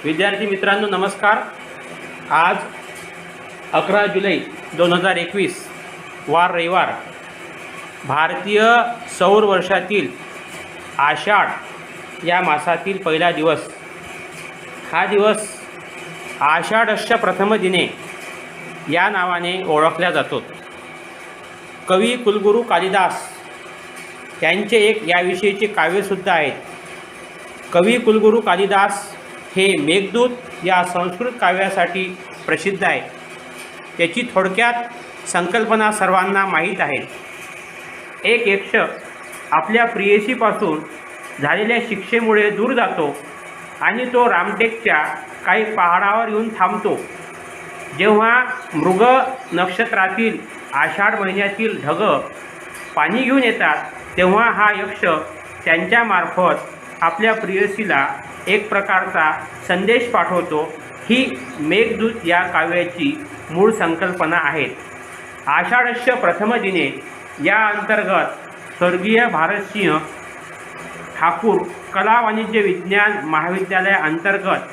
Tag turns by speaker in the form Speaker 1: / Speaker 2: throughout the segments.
Speaker 1: विद्यार्थी मित्रांनो नमस्कार। आज 11 जुलै 2021 वार रविवार, भारतीय सौर वर्षातील आषाढ या मासातील पहिला दिवस। हा दिवस आषाढस्य प्रथम दिने या नावाने ओळखला जातो। कवी कुलगुरू कालिदास यांचे एक याविषयीचे काव्यसुद्धा आहे। कवी कुलगुरू कालिदास हे मेघदूत या संस्कृत काव्यासाठी प्रसिद्ध आहे। त्याची थोडक्यात संकल्पना सर्वांना माहीत आहे। एक यक्ष आपल्या प्रेयसीपासून झालेल्या शिक्षेमुळे दूर जातो आणि तो रामटेकच्या काही पहाडावर येऊन थांबतो। जेव्हा मृग नक्षत्रातील आषाढ महिन्यातील ढग पाणी घेऊन येतात तेव्हा हा यक्ष त्यांच्यामार्फत आपल्या प्रेयसीला एक प्रकारचा संदेश पाठवतो। ही मेघदूत या काव्याची मूळ संकल्पना आहे। आषाढस्य प्रथम दिने या अंतर्गत स्वर्गीय भारतसिंह ठाकूर कला वाणिज्य विज्ञान महाविद्यालय अंतर्गत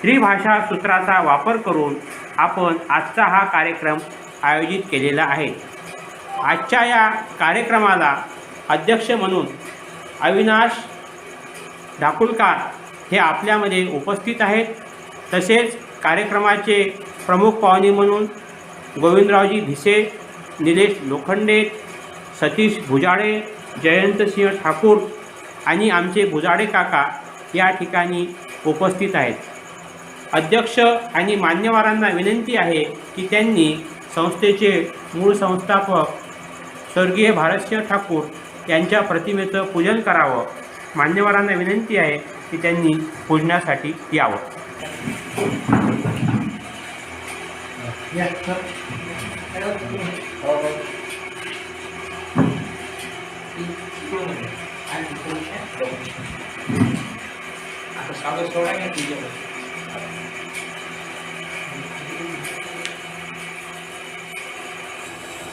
Speaker 1: त्रिभाषा सूत्राचा वापर करून आपण आजचा हा कार्यक्रम आयोजित केलेला आहे। आजच्या या कार्यक्रमाला अध्यक्ष म्हणून अविनाश ढाकुलकर हे आपल्यामध्ये उपस्थित आहेत। तसेच कार्यक्रमाचे प्रमुख पाहुणे म्हणून गोविंदरावजी भिसे, निलेश लोखंडे, सतीश भुजाडे, जयंतसिंह ठाकूर आणि आमचे भुजाडे काका या ठिकाणी उपस्थित आहेत। अध्यक्ष आणि मान्यवरांना विनंती आहे की त्यांनी संस्थेचे मूळ संस्थापक स्वर्गीय भारतसिंह ठाकूर यांच्या प्रतिमेचं पूजन करावं। मान्यवरांना विनंती आहे की त्यांनी पूजनासाठी यावं।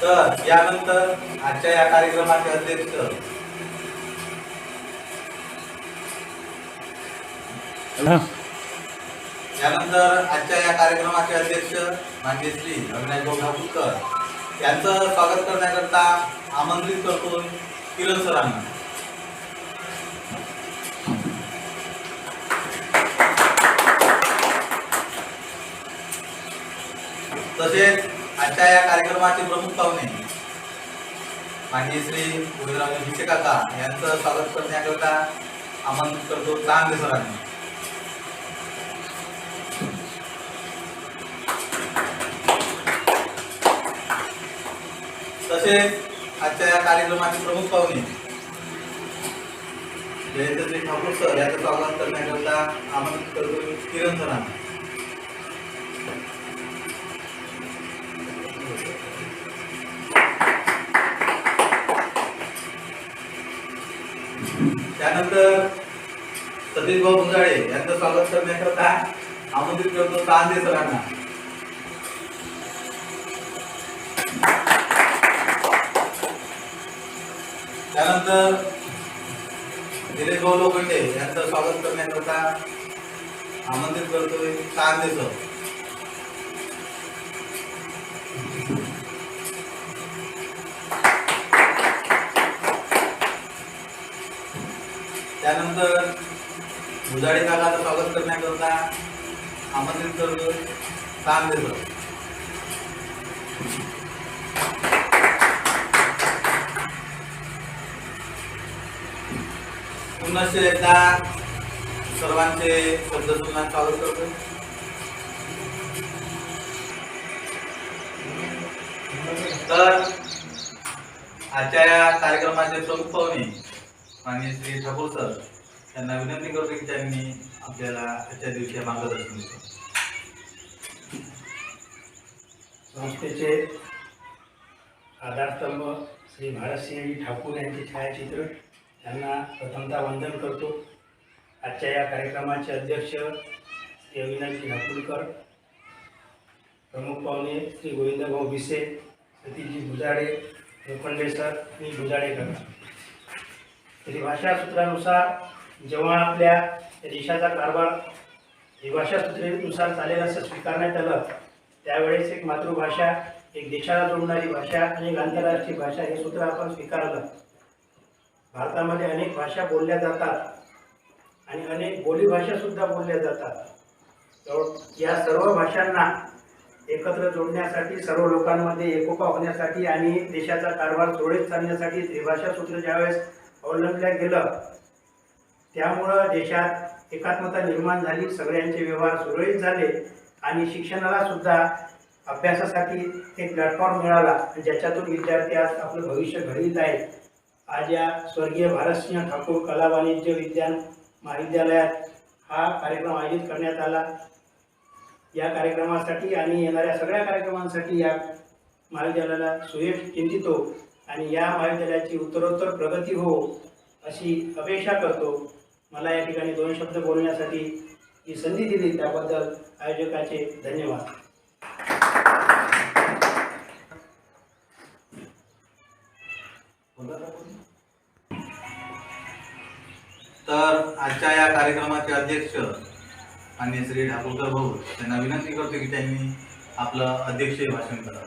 Speaker 2: तर यानंतर आजच्या या कार्यक्रमाचे अध्यक्ष माननीय श्री अविनाश ढाकुलकर यांचं स्वागत करण्याकरता आमंत्रित करतो किरण सरांना। तसेच आजच्या या कार्यक्रमाचे प्रमुख पाहुणे माननीय श्री गोविंदरावजी भिसे काका यांचं स्वागत करण्याकरता आमंत्रित करतो चांदे सरांना। तसेच आजच्या या कार्यक्रमाचे प्रमुख पाहुणे जयंतसिंह ठाकूर सर यांचं स्वागत करण्याकरता आमंत्रित करतो किरण सरांना। त्यानंतर सतीश भाऊ भुजाडे यांचं स्वागत करण्याकरता आमंत्रित करतो चांदे सरांना। त्यानंतर निलेश भाऊ लोखंडे यांचं स्वागत करण्याकरता आमंत्रित करतोय चांदे सर। त्यानंतर भुजाडे काकाचं स्वागत करण्याकरता आमंत्रित करतोय चांदे सर। पुन्हा एकदा सर्वांचे शब्दसुमनात स्वागत करतो। तर आजच्या या कार्यक्रमाचे प्रमुख पाहुणे माननीय श्री ठाकूर सर यांना विनंती करतो की त्यांनी आपल्याला आजच्या दिवशी मार्गदर्शन द्यावं।
Speaker 3: संस्थेचे आधारस्तंभ श्री भारतसिंह ठाकूर यांचे छायाचित्र यांना प्रथमतः वंदन करतो। आजच्या या कार्यक्रमाचे अध्यक्ष श्री अविनाश ढाकुलकर, प्रमुख पाहुणे श्री गोविंदभाऊ भिसे, सतीशजी भुजाडे, लोखंडे सर आणि भुजाडे काका। त्रिभाषा सूत्रानुसार जेव्हा आपल्या देशाचा कारभार द्विभाषा सूत्रेनुसार चालेल असं स्वीकारण्यात आलं, त्यावेळेस एक मातृभाषा, एक देशाला जोडणारी भाषा आणि एक आंतरराष्ट्रीय भाषा हे सूत्र आपण स्वीकारलं. भारतामध्ये अनेक भाषा बोलल्या जातात आणि अनेक बोलीभाषा सुद्धा बोलल्या जातात. या सर्व भाषांना एकत्र जोडण्यासाठी, सर्व लोकांमध्ये एकोपा होण्यासाठी आणि देशाचा कारभार सुरळीत चालण्यासाठी त्रिभाषा सूत्र ज्यावेळेस अवलंबलं गेलं, त्यामुळं देशात एकात्मता निर्माण झाली, सगळ्यांचे व्यवहार सुरळीत झाले आणि शिक्षणाला सुद्धा अभ्यासासाठी एक प्लॅटफॉर्म मिळाला, ज्याच्यातून विद्यार्थी आज आपलं भविष्य घडवित आहेत. आज या स्वर्गीय भारतसिंह ठाकूर कला वाणिज्य विज्ञान महाविद्यालयात हा कार्यक्रम आयोजित करण्यात आला. या कार्यक्रमासाठी आणि येणाऱ्या सगळ्या कार्यक्रमांसाठी या महाविद्यालयाला सुयश चिंतितो आणि या महाविद्यालयाची उत्तरोत्तर प्रगती हो अशी अपेक्षा करतो. मला या ठिकाणी 2 शब्द बोलण्यासाठी ही संधी दिली त्याबद्दल आयोजकाचे धन्यवाद.
Speaker 2: तर आजच्या या कार्यक्रमाचे अध्यक्ष आणि श्री ठाकूरकर भाऊ त्यांना विनंती करतो की त्यांनी आपलं अध्यक्षीय भाषण करावं.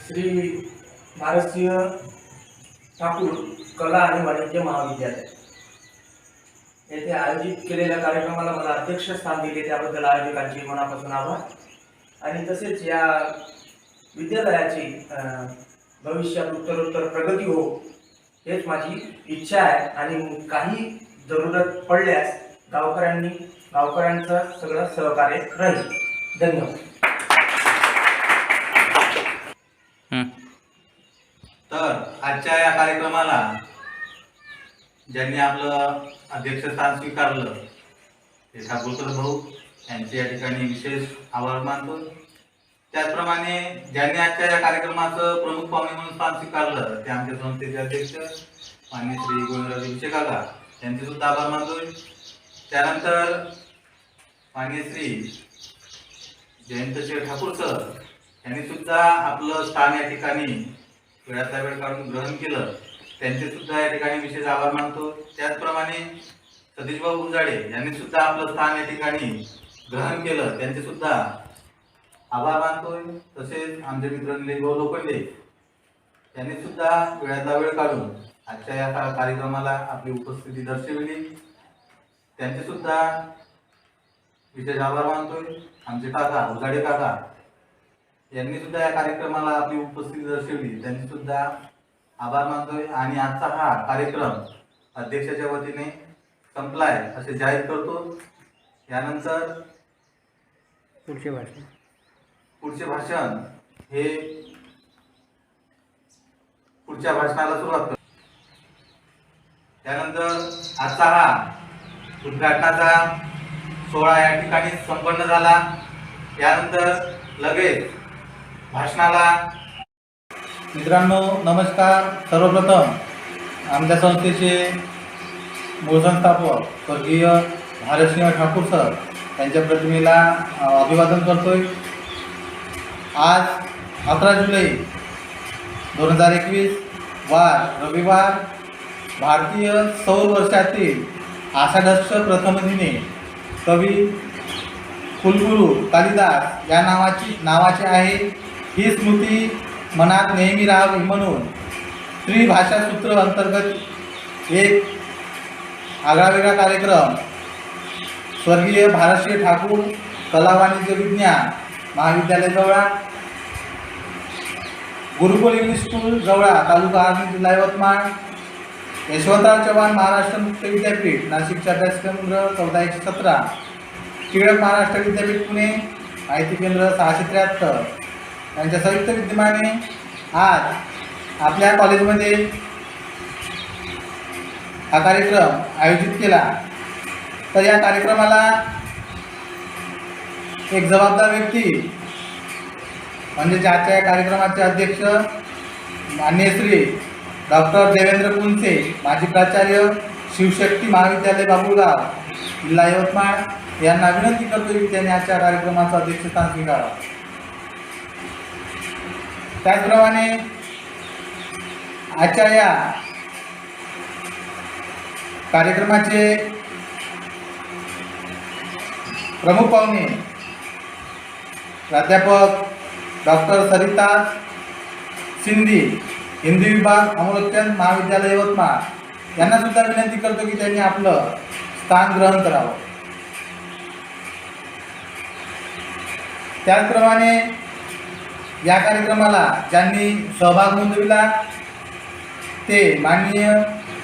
Speaker 4: श्री भारतसिंह ठाकूर कला आणि वाणिज्य महाविद्यालय येथे आयोजित केलेल्या कार्यक्रमाला मला अध्यक्षस्थान दिले त्याबद्दल आयोजकांचे मनापासून आभार. आणि तसेच या विद्यालयाची भविष्यात उत्तरोत्तर प्रगती हो हेच माझी इच्छा आहे. आणि काही जरूरत पडल्यास गावकऱ्यांचं सगळं सहकार्य राहील. धन्यवाद.
Speaker 2: तर आजच्या या कार्यक्रमाला ज्यांनी आपलं अध्यक्षस्थान स्वीकारलं ते ठाकूरकर भाऊ यांचे या ठिकाणी विशेष आभार मानतो. त्याचप्रमाणे ज्यांनी आजच्या या कार्यक्रमाचं प्रमुख पाहुणे म्हणून स्थान स्वीकारलं ते आमच्या संस्थेचे अध्यक्ष माननीय श्री गोविंदराव विषे काका यांचे सुद्धा आभार मानतोय. त्यानंतर माननीय श्री जयंत शेठ ठाकूर सर यांनी सुद्धा आपलं स्थान या ठिकाणी वेळाचा वेळ काढून ग्रहण केलं, त्यांचे सुद्धा या ठिकाणी विशेष आभार मानतो. त्याचप्रमाणे सतीशभाऊ गुंजाडे यांनी सुद्धा आपलं स्थान या ठिकाणी ग्रहण केलं, त्यांचे सुद्धा आभार मानतोय. तसेच आमचे मित्र निलेशभाऊ लोखंडे यांनी सुद्धा वेळाचा वेळ काढून आजच्या या कार्यक्रमाला आपली उपस्थिती दर्शविली, त्यांचे सुद्धा विशेष आभार मानतोय. आमचे काका उजाडे काका यांनी सुद्धा या कार्यक्रमाला आपली उपस्थिती दर्शवली, त्यांचे सुद्धा आभार मानतोय. आणि आजचा हा कार्यक्रम अध्यक्षाच्या वतीने संपलाय असे जाहीर करतो. यानंतर पुढचे भाषण हे पुढच्या भाषणाला सुरुवात करतो. त्यानंतर आजचा हा उद्घाटनाचा सोहळा या ठिकाणी संपन्न झाला. यानंतर लगेच भाषणाला. मित्रांनो नमस्कार. सर्वप्रथम आमच्या संस्थेचे मूळ संस्थापक स्वर्गीय भारतसिंह ठाकूर सर यांच्या प्रतिमेला अभिवादन करतोय. आज 11 जुलै 2021 वार रविवार भारतीय सौर वर्षातील आषाढस्स प्रथम दिने कवी कुलगुरू कालिदास या नावाचे आहे. ही स्मृती मनात नेहमी राहावी म्हणून त्रिभाषा सूत्र अंतर्गत एक आगळावेगळा कार्यक्रम स्वर्गीय भारतसिंह ठाकूर कला वाणिज्य विज्ञान महाविद्यालय जवळा, गुरुकुल इंग्लिश स्कूल जवळा, तालुका आर्णी, जिल्हा यवतमाळ, यशवंतराव चव्हाण महाराष्ट्र मुक्त विद्यापीठ नाशिकचे अभ्यासक्रम 1417, टिळक महाराष्ट्र विद्यापीठ पुणे माहिती केंद्र 673 यांच्या संयुक्त विद्यमाने आज आपल्या कॉलेजमध्ये हा कार्यक्रम आयोजित केला. तर या कार्यक्रमाला एक जबाबदार व्यक्ती म्हणजे ज्याच्या कार्यक्रमाचे अध्यक्ष माननीय श्री डॉक्टर देवेंद्र कुंचे माजी प्राचार्य शिवशक्ती महाविद्यालय बाबुळगाव जिल्हा यवतमाळ यांना विनंती करतो की त्यांनी आजच्या कार्यक्रमाचं अध्यक्षस्थान स्वीकारावं. त्याचप्रमाणे आजच्या या कार्यक्रमाचे प्रमुख पाहुणे प्राध्यापक डॉक्टर सरिता शिंदे, हिंदी विभाग अमलोचन महाविद्यालय यवतमाळ यांना सुद्धा विनंती करतो की त्यांनी आपलं स्थान ग्रहण करावं. त्याचप्रमाणे या कार्यक्रमाला ज्यांनी सहभाग नोंदविला ते माननीय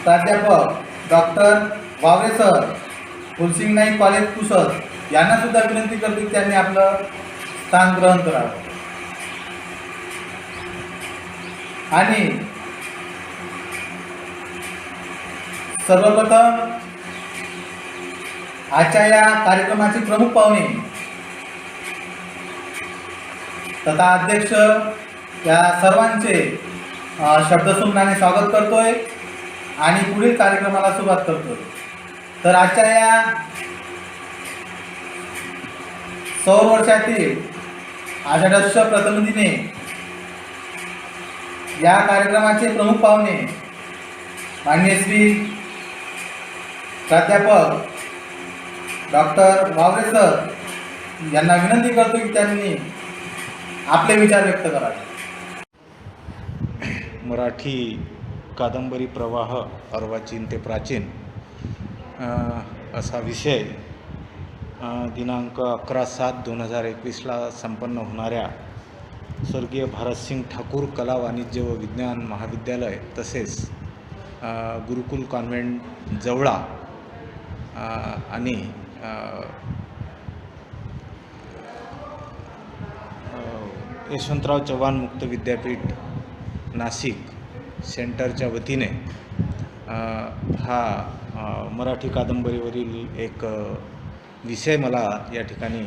Speaker 2: प्राध्यापक डॉक्टर वावरे सर, फुलसिंग नाईक कॉलेज पुसद यांना सुद्धा विनंती करतो की त्यांनी आपलं स्थान ग्रहण करावं. आणि सर्वप्रथम आजच्या या कार्यक्रमाचे प्रमुख पाहुणे तथा अध्यक्ष या सर्वांचे शब्दसुमनाने स्वागत करतोय आणि पुढील कार्यक्रमाला सुरुवात करतोय. तर आजच्या या सौर वर्षातील आषाढस्स प्रथम दिने या कार्यक्रमाचे प्रमुख पाहुणे माननीय श्री प्राध्यापक डॉक्टर वावरे सर यांना विनंती करतो की त्यांनी आपले विचार व्यक्त करावे.
Speaker 5: मराठी कादंबरी प्रवाह अर्वाचीन ते प्राचीन असा विषय दिनांक 11/7/2021 संपन्न होणाऱ्या स्वर्गीय भारतसिंग ठाकूर कला वाणिज्य व विज्ञान महाविद्यालय तसेच गुरुकुल कॉन्व्हेंट जवळा आणि यशवंतराव चव्हाण मुक्त विद्यापीठ नाशिक सेंटरच्या वतीने हा मराठी कादंबरीवरील एक विषय मला या ठिकाणी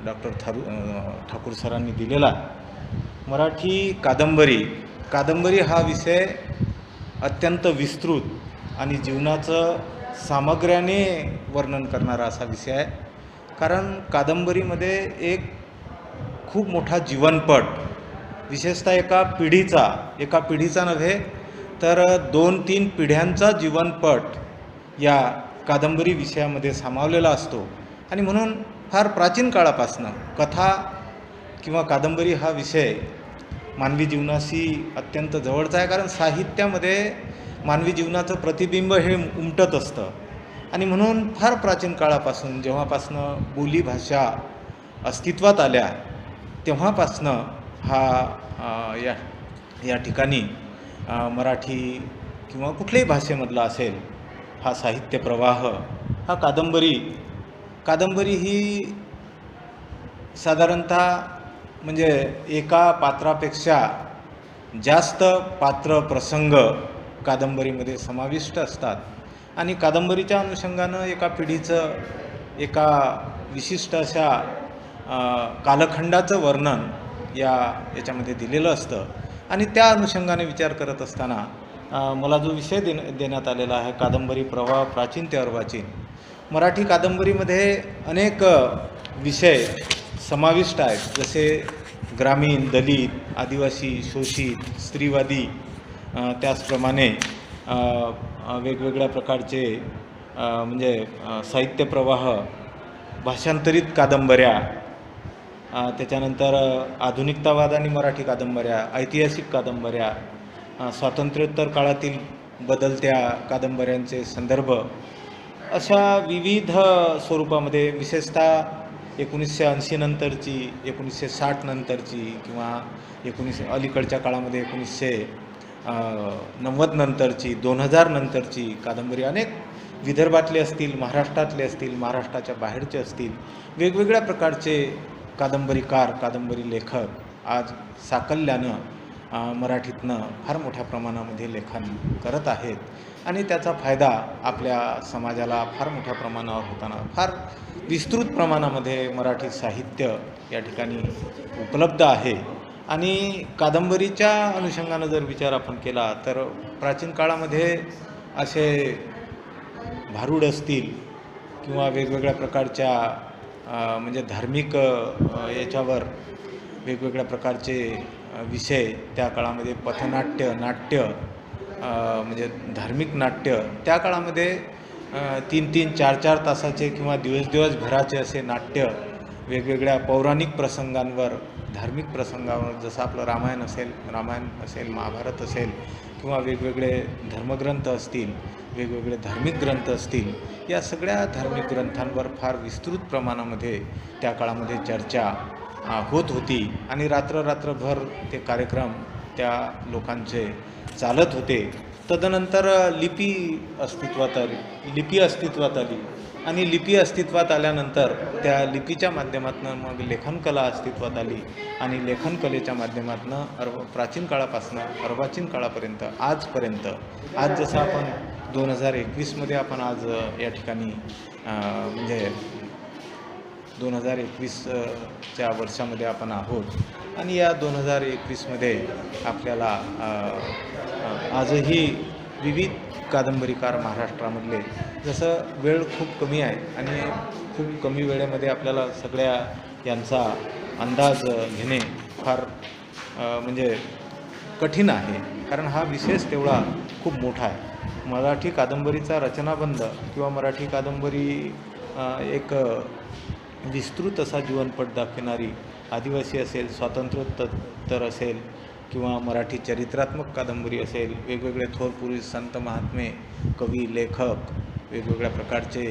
Speaker 5: डॉक्टर ठाकूर सरांनी दिलेला. मराठी कादंबरी हा विषय अत्यंत विस्तृत आणि जीवनाचं सामग्र्याने वर्णन करणारा असा विषय आहे. कारण कादंबरीमध्ये एक खूप मोठा जीवनपट, विशेषतः एका पिढीचा नव्हे तर 2-3 पिढ्यांचा जीवनपट या कादंबरी विषयामध्ये सामावलेला असतो. आणि म्हणून फार प्राचीन काळापासून कथा किंवा कादंबरी हा विषय मानवी जीवनाशी अत्यंत जवळचा आहे. कारण साहित्यामध्ये मानवी जीवनाचं प्रतिबिंब हे उमटत असतं. आणि म्हणून फार प्राचीन काळापासून जेव्हापासनं बोलीभाषा अस्तित्वात आल्या तेव्हापासनं हा या ठिकाणी मराठी किंवा कुठल्याही भाषेमधला असेल हा साहित्य प्रवाह, हा कादंबरी ही साधारणतः म्हणजे एका पात्रापेक्षा जास्त पात्र प्रसंग कादंबरीमध्ये समाविष्ट असतात. आणि कादंबरीच्या अनुषंगानं एका पिढीचं एका विशिष्ट अशा कालखंडाचं वर्णन याच्यामध्ये दिलेलं असतं. आणि त्या अनुषंगाने विचार करत असताना मला जो विषय देण्यात आलेला आहे कादंबरी प्रवाह प्राचीन ते अर्वाचीन, मराठी कादंबरीमध्ये अनेक विषय समाविष्ट आहेत. जसे ग्रामीण, दलित, आदिवासी, शोषित, स्त्रीवादी, त्याचप्रमाणे वेगवेगळ्या प्रकारचे म्हणजे साहित्य प्रवाह, भाषांतरित कादंबऱ्या, त्याच्यानंतर आधुनिकतावाद आणि मराठी कादंबऱ्या, ऐतिहासिक कादंबऱ्या, स्वातंत्र्योत्तर काळातील बदलत्या कादंबऱ्यांचे संदर्भ, अशा विविध स्वरूपामध्ये विशेषतः 1980 नंतरची, 1960 नंतरची किंवा अलीकडच्या काळामध्ये 1990 नंतरची, 2000 नंतरची कादंबरी अनेक विदर्भातले असतील, महाराष्ट्रातले असतील, महाराष्ट्राच्या बाहेरचे असतील, वेगवेगळ्या प्रकारचे कादंबरीकार, कादंबरी लेखक आज साकल्यानं मराठीतनं फार मोठ्या प्रमाणामध्ये लेखन करत आहेत. आणि त्याचा फायदा आपल्या समाजाला फार मोठ्या प्रमाणावर होताना फार विस्तृत प्रमाणामध्ये मराठी साहित्य या ठिकाणी उपलब्ध आहे. आणि कादंबरीच्या अनुषंगानं जर विचार आपण केला तर प्राचीन काळामध्ये असे भारूड असतील किंवा वेगवेगळ्या प्रकारच्या म्हणजे धार्मिक याच्यावर वेगवेगळ्या प्रकारचे विषय त्या काळामध्ये पथनाट्य, नाट्य म्हणजे धार्मिक नाट्य त्या काळामध्ये 3-3, 4-4 तासाचे किंवा दिवसभराचे असे नाट्य वेगवेगळ्या पौराणिक प्रसंगांवर, धार्मिक प्रसंगावर, जसं आपलं रामायण असेल, महाभारत असेल किंवा वेगवेगळे धर्मग्रंथ असतील, वेगवेगळे धार्मिक ग्रंथ असतील, या सगळ्या धार्मिक ग्रंथांवर फार विस्तृत प्रमाणामध्ये त्या काळामध्ये चर्चा होत होती आणि रात्रभर ते कार्यक्रम त्या लोकांचे चालत होते. तदनंतर लिपी अस्तित्वात आली आणि लिपी अस्तित्वात आल्यानंतर त्या लिपीच्या माध्यमातून मग लेखनकला अस्तित्वात आली आणि लेखनकलेच्या माध्यमातून प्राचीन काळापासून अर्वाचीन काळापर्यंत आजपर्यंत, आज जसं आपण 2021मध्ये आपण आज या ठिकाणी म्हणजे 2021च्या वर्षामध्ये आपण आहोत आणि या 2021मध्ये आपल्याला आजही विविध कादंबरीकार महाराष्ट्रामधले, जसं वेळ खूप कमी आहे आणि खूप कमी वेळेमध्ये आपल्याला सगळ्या यांचा अंदाज घेणे फार म्हणजे कठीण आहे, कारण हा विषयच तेवढा खूप मोठा आहे. मराठी कादंबरीचा रचनाबंध किंवा मराठी कादंबरी एक विस्तृत असा जीवनपट दाखविणारी, आदिवासी असेल, स्वातंत्र्योत्तर असेल किंवा मराठी चरित्रात्मक कादंबरी असेल, वेगवेगळे थोर पुरुष, संत, महात्मे, कवी, लेखक, वेगवेगळ्या प्रकारचे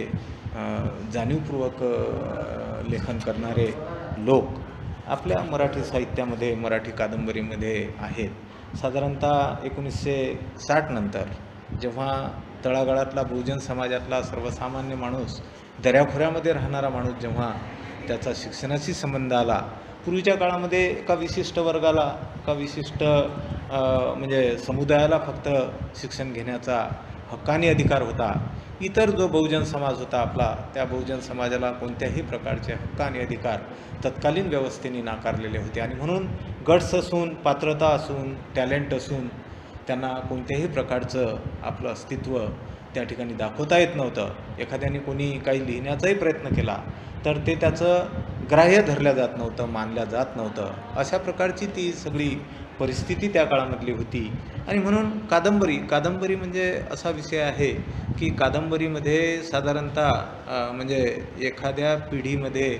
Speaker 5: जाणीवपूर्वक लेखन करणारे लोक आपल्या मराठी साहित्यामध्ये, मराठी कादंबरीमध्ये आहेत. साधारणतः 1960 नंतर जेव्हा तळागाळातला बहुजन समाजातला सर्वसामान्य माणूस, दऱ्याखोऱ्यामध्ये राहणारा माणूस जेव्हा त्याचा शिक्षणाशी संबंध आला, पूर्वीच्या काळामध्ये एका विशिष्ट वर्गाला, एका विशिष्ट म्हणजे समुदायाला फक्त शिक्षण घेण्याचा हक्कानी अधिकार होता. इतर जो बहुजन समाज होता आपला, त्या बहुजन समाजाला कोणत्याही प्रकारचे हक्कानी अधिकार तत्कालीन व्यवस्थेने नाकारलेले होते आणि म्हणून गट्स असून, पात्रता असून, टॅलेंट असून त्यांना कोणत्याही प्रकारचं आपलं अस्तित्व त्या ठिकाणी दाखवता येत नव्हतं. एखाद्याने कोणी काही लिहिण्याचाही प्रयत्न केला तर ते त्याचं ग्राह्य धरलं जात नव्हतं, मानलं जात नव्हतं. अशा प्रकारची ती सगळी परिस्थिती त्या काळामधली होती आणि म्हणून कादंबरी म्हणजे असा विषय आहे की कादंबरीमध्ये साधारणतः म्हणजे एखाद्या पिढीमध्ये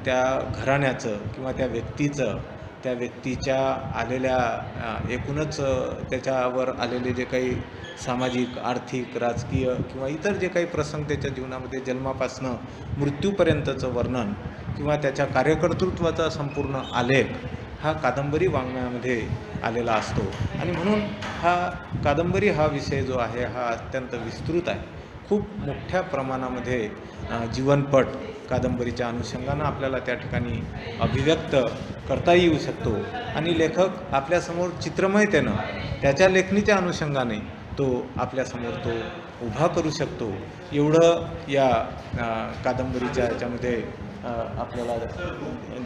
Speaker 5: त्या घराण्याचं किंवा त्या व्यक्तीच्या आलेल्या एकूणच त्याच्यावर आलेले जे काही सामाजिक, आर्थिक, राजकीय किंवा इतर जे काही प्रसंग त्याच्या जीवनामध्ये जन्मापासनं मृत्यूपर्यंतचं वर्णन किंवा त्याच्या कार्यकर्तृत्वाचा संपूर्ण आलेख हा कादंबरी वाङ्मयामध्ये आलेला असतो आणि म्हणून कादंबरी हा विषय जो आहे हा अत्यंत विस्तृत आहे. खूप मोठ्या प्रमाणामध्ये जीवनपट कादंबरीच्या अनुषंगानं आपल्याला त्या ठिकाणी अभिव्यक्त करता येऊ शकतो आणि लेखक आपल्यासमोर चित्रमयतेनं त्याच्या लेखणीच्या अनुषंगाने तो आपल्यासमोर तो उभा करू शकतो. एवढं या कादंबरीच्या याच्यामध्ये आपल्याला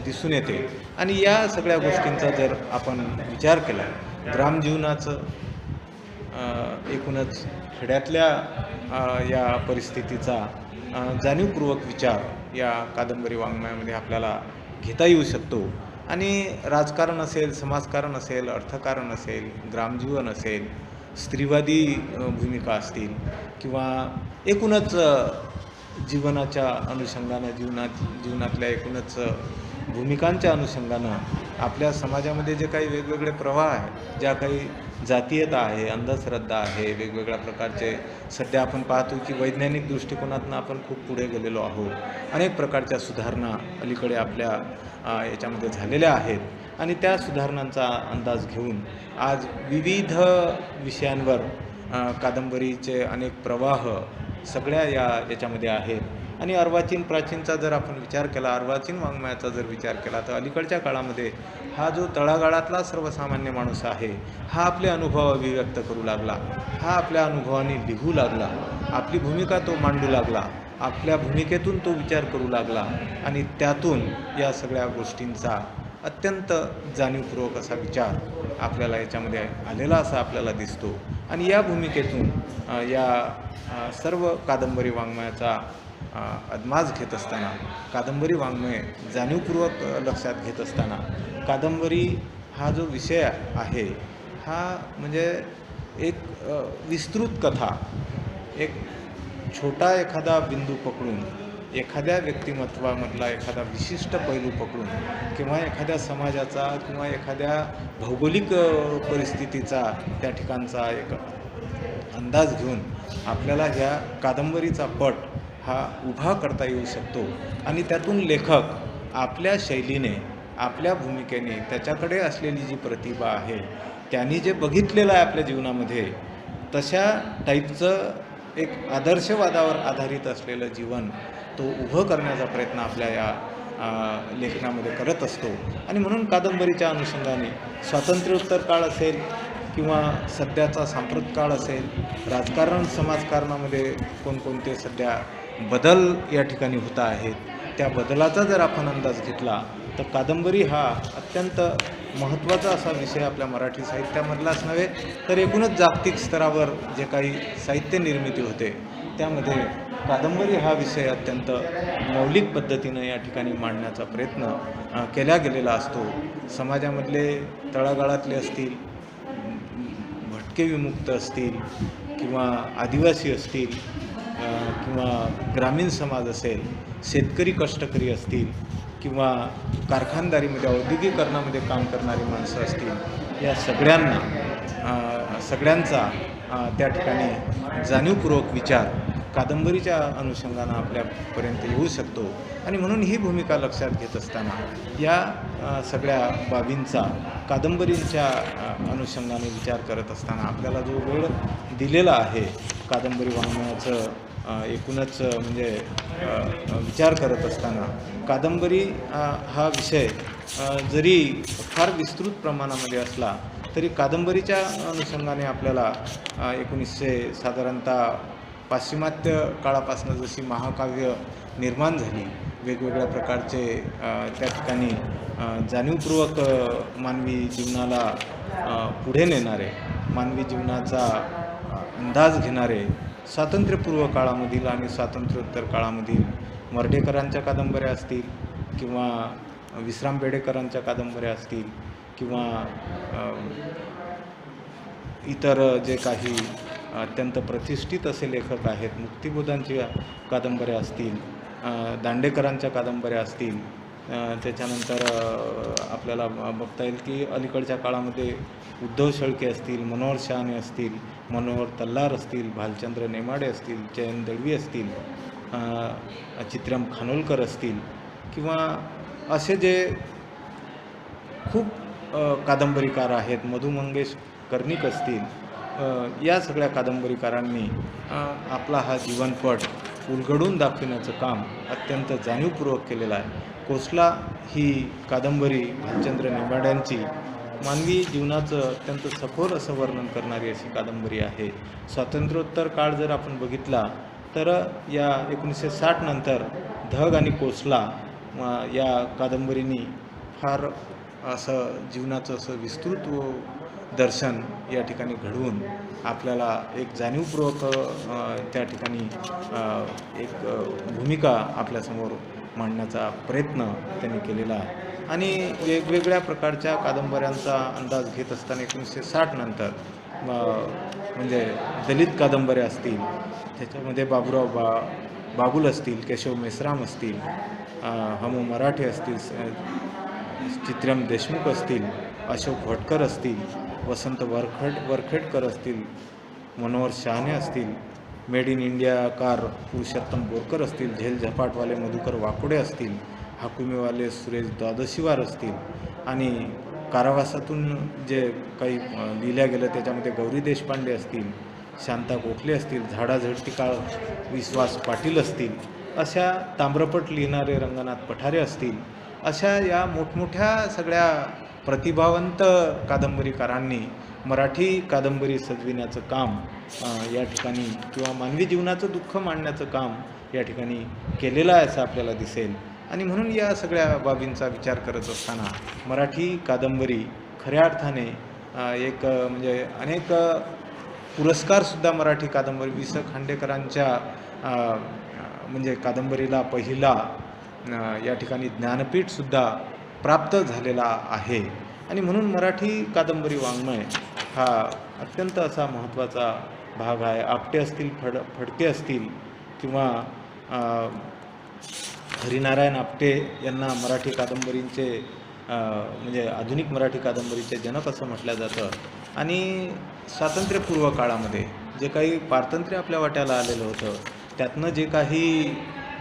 Speaker 5: दिसून येते आणि या सगळ्या गोष्टींचा जर आपण विचार केला, ग्रामजीवनाचं एकूणच खेड्यातल्या या परिस्थितीचा जाणीवपूर्वक विचार या कादंबरी वाङ्मयामध्ये आपल्याला घेता येऊ शकतो आणि राजकारण असेल, समाजकारण असेल, अर्थकारण असेल, ग्रामजीवन असेल, स्त्रीवादी भूमिका असतील किंवा एकूणच जीवनाच्या अनुषंगानं, जीवनातल्या एकूणच भूमिकांच्या अनुषंगानं आपल्या समाजामध्ये जे काही वेगवेगळे प्रवाह आहेत, ज्या काही जातीयता आहे, अंधश्रद्धा आहे, वेगवेगळ्या प्रकारचे सध्या आपण पाहतो की वैज्ञानिक दृष्टिकोनातून आपण खूप पुढे गेलेलो आहोत. अनेक प्रकारच्या सुधारणा अलीकडे आपल्या याच्यामध्ये झालेल्या आहेत आणि त्या सुधारणांचा अंदाज घेऊन आज विविध विषयांवर कादंबरीचे अनेक प्रवाह सगळ्या याच्यामध्ये आहेत आणि अर्वाचीन प्राचीनचा जर आपण विचार केला, अर्वाचीन वाङ्मयाचा जर विचार केला तर अलीकडच्या काळामध्ये हा जो तळागाळातला सर्वसामान्य माणूस आहे हा आपले अनुभव अभिव्यक्त करू लागला, हा आपल्या अनुभवाने लिहू लागला, आपली भूमिका तो मांडू लागला, आपल्या भूमिकेतून तो विचार करू लागला आणि त्यातून या सगळ्या गोष्टींचा अत्यंत जाणीवपूर्वक असा विचार आपल्याला याच्यामध्ये आलेला असा आपल्याला दिसतो आणि या भूमिकेतून या सर्व कादंबरी वाङ्मयाचा अदमास घेत असताना, कादंबरी वाङ्मय जाणीवपूर्वक लक्षात घेत असताना, कादंबरी हा जो विषय आहे हा म्हणजे एक विस्तृत कथा, एक छोटा एखादा बिंदू पकडून, एखाद्या व्यक्तिमत्वामधला एखादा विशिष्ट पैलू पकडून किंवा एखाद्या समाजाचा किंवा एखाद्या भौगोलिक परिस्थितीचा त्या ठिकाणचा एक अंदाज घेऊन आपल्याला ह्या कादंबरीचा पट हा उभा करता येऊ शकतो आणि त्यातून लेखक आपल्या शैलीने, आपल्या भूमिकेने, त्याच्याकडे असलेली जी प्रतिभा आहे, त्यांनी जे बघितलेलं आहे आपल्या जीवनामध्ये, तशा टाईपचं एक आदर्शवादावर आधारित असलेलं जीवन तो उभं करण्याचा प्रयत्न आपल्या या लेखनामध्ये करत असतो. आणि म्हणून कादंबरीच्या अनुषंगाने स्वातंत्र्योत्तर काळ असेल किंवा सध्याचा सांप्रत काळ असेल, राजकारण समाजकारणामध्ये कोणकोणते सध्या बदल या ठिकाणी होत आहेत, त्या बदलाचा जर आपण अंदाज घेतला तर कादंबरी हा अत्यंत महत्त्वाचा असा विषय आपल्या मराठी साहित्यामधलाच नव्हे तर एकूणच जागतिक स्तरावर जे काही साहित्य निर्मिती होते त्यामध्ये कादंबरी हा विषय अत्यंत मौलिक पद्धतीनं या ठिकाणी मांडण्याचा प्रयत्न केला गेलेला असतो. समाजामधले तळागाळातले असतील, भटके विमुक्त असतील किंवा आदिवासी असतील किंवा ग्रामीण समाज असेल, शेतकरी कष्टकरी असतील किंवा कारखानदारीमध्ये औद्योगिकरणामध्ये काम करणारी माणसं असतील, या सगळ्यांचा त्या ठिकाणी जाणीवपूर्वक विचार कादंबरीच्या अनुषंगानं आपल्यापर्यंत येऊ शकतो. आणि म्हणून ही भूमिका लक्षात घेत असताना या सगळ्या बाबींचा कादंबरींच्या अनुषंगाने विचार करत असताना आपल्याला जो वेळ दिलेला आहे कादंबरी वाङ्मयाचं एकूणच म्हणजे विचार करत असताना, कादंबरी हा विषय जरी फार विस्तृत प्रमाणामध्ये असला तरी कादंबरीच्या अनुषंगाने आपल्याला 1900 साधारणतः पाश्चिमात्य काळापासून जशी महाकाव्य निर्माण झाली, वेगवेगळ्या प्रकारचे त्या ठिकाणी जाणीवपूर्वक मानवी जीवनाला पुढे नेणारे, मानवी जीवनाचा अंदाज घेणारे स्वातंत्र्यपूर्व काळामधील आणि स्वातंत्र्योत्तर काळामधील मर्ढेकरांच्या कादंबऱ्या असतील किंवा विश्राम बेडेकरांच्या कादंबऱ्या असतील किंवा इतर जे काही अत्यंत प्रतिष्ठित असे लेखक आहेत, मुक्तिबोधांच्या कादंबऱ्या असतील, दांडेकरांच्या कादंबऱ्या असतील, त्याच्यानंतर आपल्याला बघता येईल की अलीकडच्या काळामध्ये उद्धव शेळके असतील, मनोहर शहाणे असतील, मनोहर तल्लार असतील, भालचंद्र नेमाडे असतील, जयंत दळवी असतील, चित्रम खानोलकर असतील किंवा असे जे खूप कादंबरीकार आहेत, मधु मंगेश कर्णिक असतील, या सगळ्या कादंबरीकारांनी आपला हा जीवनपट उलगडून दाखविण्याचं काम अत्यंत जाणीवपूर्वक केलेलं आहे. कोसला ही कादंबरी भालचंद्र नेमाड्यांची मानवी जीवनाचं अत्यंत सखोल असं वर्णन करणारी अशी कादंबरी आहे. स्वातंत्र्योत्तर काळ जर आपण बघितला तर या 1960 नंतर धग आणि कोसला या कादंबरींनी फार असं जीवनाचं असं विस्तृत दर्शन या ठिकाणी घडवून आपल्याला एक जाणीवपूर्वक त्या ठिकाणी एक भूमिका आपल्यासमोर मांडण्याचा प्रयत्न त्यांनी केलेला आहे. आणि वेगवेगळ्या प्रकारच्या कादंबऱ्यांचा अंदाज घेत असताना 1960 नंतर म्हणजे दलित कादंबऱ्या असतील, त्याच्यामध्ये बाबुल असतील, केशव मेश्राम असतील, हमू मराठे असतील, चित्रम देशमुख असतील, अशोक भटकर असतील, वसंत वरखेडकर असतील, मनोहर शहाणे असतील, मेड इन इंडियाकार पुरुषोत्तम बोरकर असतील, झेल झपाटवाले मधुकर वाकोडे असतील, हाकुमेवाले सुरेश द्वादशीवार असतील आणि कारावासातून जे काही लिहिल्या गेलं त्याच्यामध्ये गौरी देशपांडे असतील, शांता गोखले असतील, झाडाझडती काळ विश्वास पाटील असतील, अशा ताम्रपट लिहिणारे रंगनाथ पठारे असतील, अशा या मोठमोठ्या सगळ्या प्रतिभावंत कादंबरीकारांनी मराठी कादंबरी सजविण्याचं काम या ठिकाणी किंवा मानवी जीवनाचं दुःख मांडण्याचं काम या ठिकाणी केलेलं आहे असं आपल्याला दिसेल. आणि म्हणून या सगळ्या बाबींचा विचार करत असताना मराठी कादंबरी खऱ्या अर्थाने एक म्हणजे अनेक पुरस्कारसुद्धा मराठी कादंबरी वि स खांडेकरांच्या म्हणजे कादंबरीला पहिला या ठिकाणी ज्ञानपीठसुद्धा प्राप्त झालेला आहे. आणि म्हणून मराठी कादंबरी वाङ्मय हा अत्यंत असा महत्त्वाचा भाग आहे. आपटे असतील, फडके असतील किंवा हरिनारायण आपटे यांना मराठी कादंबरींचे म्हणजे आधुनिक मराठी कादंबरीचे जनक असं म्हटलं जातं. आणि स्वातंत्र्यपूर्व काळामध्ये जे काही पारतंत्र्य आपल्या वाट्याला आलेलं होतं, त्यातनं जे काही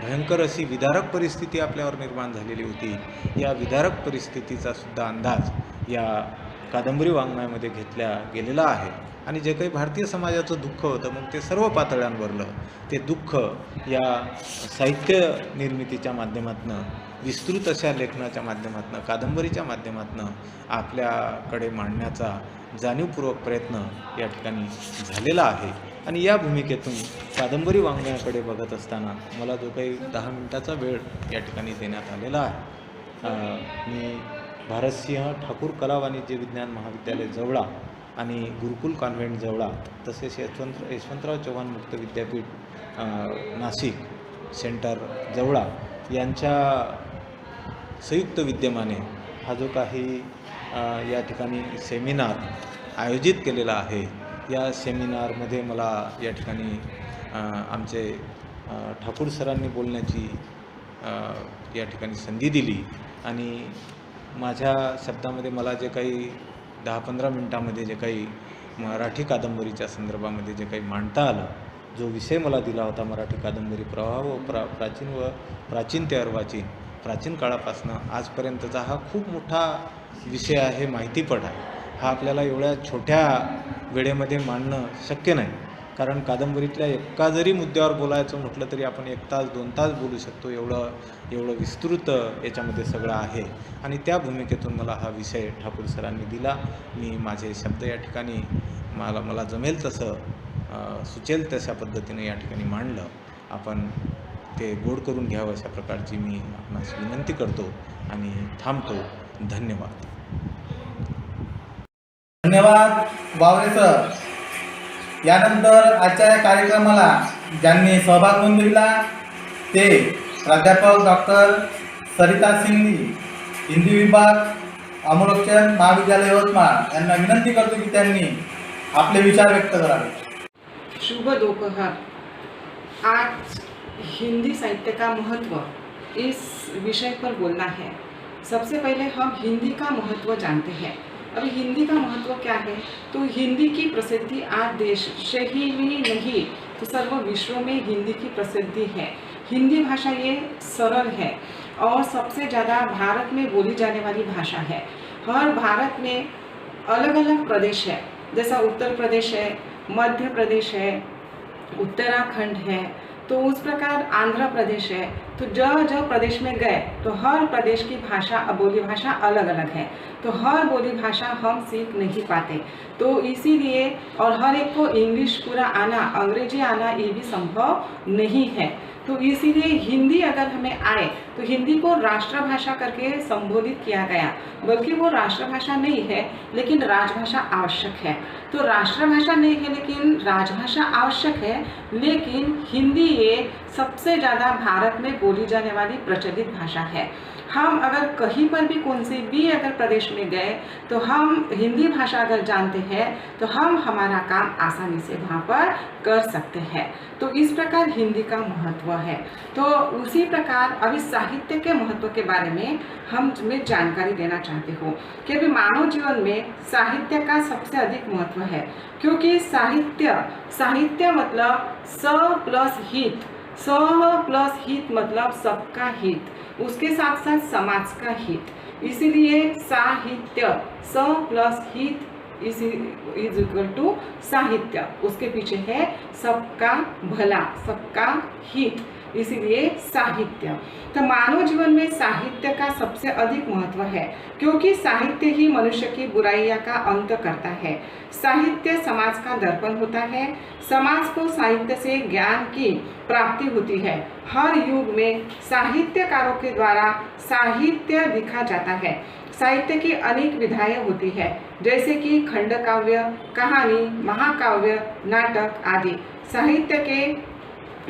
Speaker 5: भयंकर अशी विदारक परिस्थिती आपल्यावर निर्माण झालेली होती, या विदारक परिस्थितीचा सुद्धा अंदाज या कादंबरी वाङ्मयामध्ये घेतल्या गेलेला आहे. आणि जे काही भारतीय समाजाचं दुःख होतं, मग ते सर्व पातळ्यांवरलं ते दुःख या साहित्य निर्मितीच्या माध्यमातून, विस्तृत अशा लेखनाच्या माध्यमातून, कादंबरीच्या माध्यमातून आपल्याकडे मांडण्याचा जाणीवपूर्वक प्रयत्न या ठिकाणी झालेला आहे. आणि या भूमिकेतून कादंबरी वाङ्मयाकडे बघत असताना मला जो काही 10 मिनिटाचा वेळ या ठिकाणी देण्यात आलेला आहे, मी भारतसिंह ठाकूर कला वाणिज्य विज्ञान महाविद्यालय जवळा आणि गुरुकुल कॉन्व्हेंट जवळा, तसेच यशवंतराव चव्हाण मुक्त विद्यापीठ नाशिक सेंटर जवळा यांच्या संयुक्त विद्यमाने हा जो काही या ठिकाणी सेमिनार आयोजित केलेला आहे, या सेमिनारमध्ये मला या ठिकाणी आमचे ठाकूर सरांनी बोलण्याची या ठिकाणी संधी दिली. आणि माझ्या शब्दामध्ये मला जे काही 10-15 मिनटामध्ये जे काही मराठी कादंबरीच्या संदर्भामध्ये जे काही मांडता आलं, जो विषय मला दिला होता मराठी कादंबरी प्रवाह व प्राचीन ते अर्वाचीन, प्राचीन काळापासून आजपर्यंतचा हा खूप मोठा विषय आहे, माहितीपट आहे. हा आपल्याला एवढ्या छोट्या वेळेमध्ये मांडणं शक्य नाही, कारण कादंबरीतल्या एका जरी मुद्द्यावर बोलायचं म्हटलं तरी आपण 1 तास 2 तास बोलू शकतो, एवढं विस्तृत याच्यामध्ये सगळं आहे. आणि त्या भूमिकेतून मला हा विषय ठाकूर सरांनी दिला. मी माझे शब्द या ठिकाणी मला जमेल तसं, सुचेल तशा पद्धतीने या ठिकाणी मांडलं. आपण ते गोड करून घ्यावं अशा प्रकारची मी आपणास विनंती करतो आणि थांबतो. धन्यवाद.
Speaker 2: धन्यवाद वावरे सर. यानंतर आजच्या या कार्यक्रमाला ज्यांनी सहभाग नोंदविला ते प्राध्यापक डॉक्टर सरिता सिंघी, हिंदी विभाग, अमरोक्षण महाविद्यालय यवतमाळ यांना विनंती करतो की त्यांनी आपले विचार व्यक्त करावे.
Speaker 6: शुभ दोपहर. आज हिंदी साहित्य का महत्व इस विषय पर बोलना है. सबसे पहले हम हिंदी का महत्व जानते हैं. अभी हिंदी का महत्व क्या है, तो हिंदी की प्रसिद्धि आज देश से ही नहीं तो सर्व विश्व में हिंदी की प्रसिद्धि है. हिंदी भाषा ये सरल है और सबसे ज़्यादा भारत में बोली जाने वाली भाषा है. हर भारत में अलग अलग प्रदेश है, जैसा उत्तर प्रदेश है, मध्य प्रदेश है, उत्तराखंड है, तो उस प्रकार आंध्र प्रदेश है. तो जो प्रदेश में गए तो हर प्रदेश की भाषा, बोली भाषा अलग अलग है, तो हर बोली भाषा हम सीख नहीं पाते. तो इसीलिए और हर एक को इंग्लिश पूरा आना, अंग्रेजी आना ये भी संभव नहीं है. तो इसीलिए हिंदी अगर हमें आए तो हिंदी को राष्ट्रभाषा करके संबोधित किया गया, बल्कि वो राष्ट्रभाषा नहीं है लेकिन राजभाषा आवश्यक है. तो राष्ट्रभाषा नहीं है लेकिन राजभाषा आवश्यक है. लेकिन हिंदी ये सबसे ज़्यादा भारत में बोली जाने वाली प्रचलित भाषा है. हम अगर कहीं पर भी कौन से भी अगर प्रदेश में गए तो हम हिंदी भाषा अगर जानते हैं तो हम हमारा काम आसानी से वहाँ पर कर सकते हैं. तो इस प्रकार हिंदी का महत्व है. तो उसी प्रकार अभी साहित्य के महत्व के बारे में मैं जानकारी देना चाहती हूँ कि अभी मानव जीवन में साहित्य का सबसे अधिक महत्व है, क्योंकि साहित्य मतलब स प्लस हित, स प्लस हित मतलब सबका हित, उसके साथ साथ समाज का हित. इसीलिए साहित्य, स प्लस हित इज इक्वल टू साहित्य. उसके पीछे है सबका भला, सबका हित, इसीलिए साहित्य. तो मानव जीवन में साहित्य का सबसे अधिक महत्व है, क्योंकि साहित्य ही मनुष्य की बुराइयां का अंत करता है. साहित्य समाज का दर्पण होता है. समाज को साहित्य से ज्ञान की प्राप्ति होती है. हर युग में साहित्यकारों के द्वारा साहित्य लिखा जाता है. साहित्य की अनेक विधाएं होती है, जैसे कि खंडकाव्य, कहानी, महाकाव्य, नाटक आदि. साहित्य के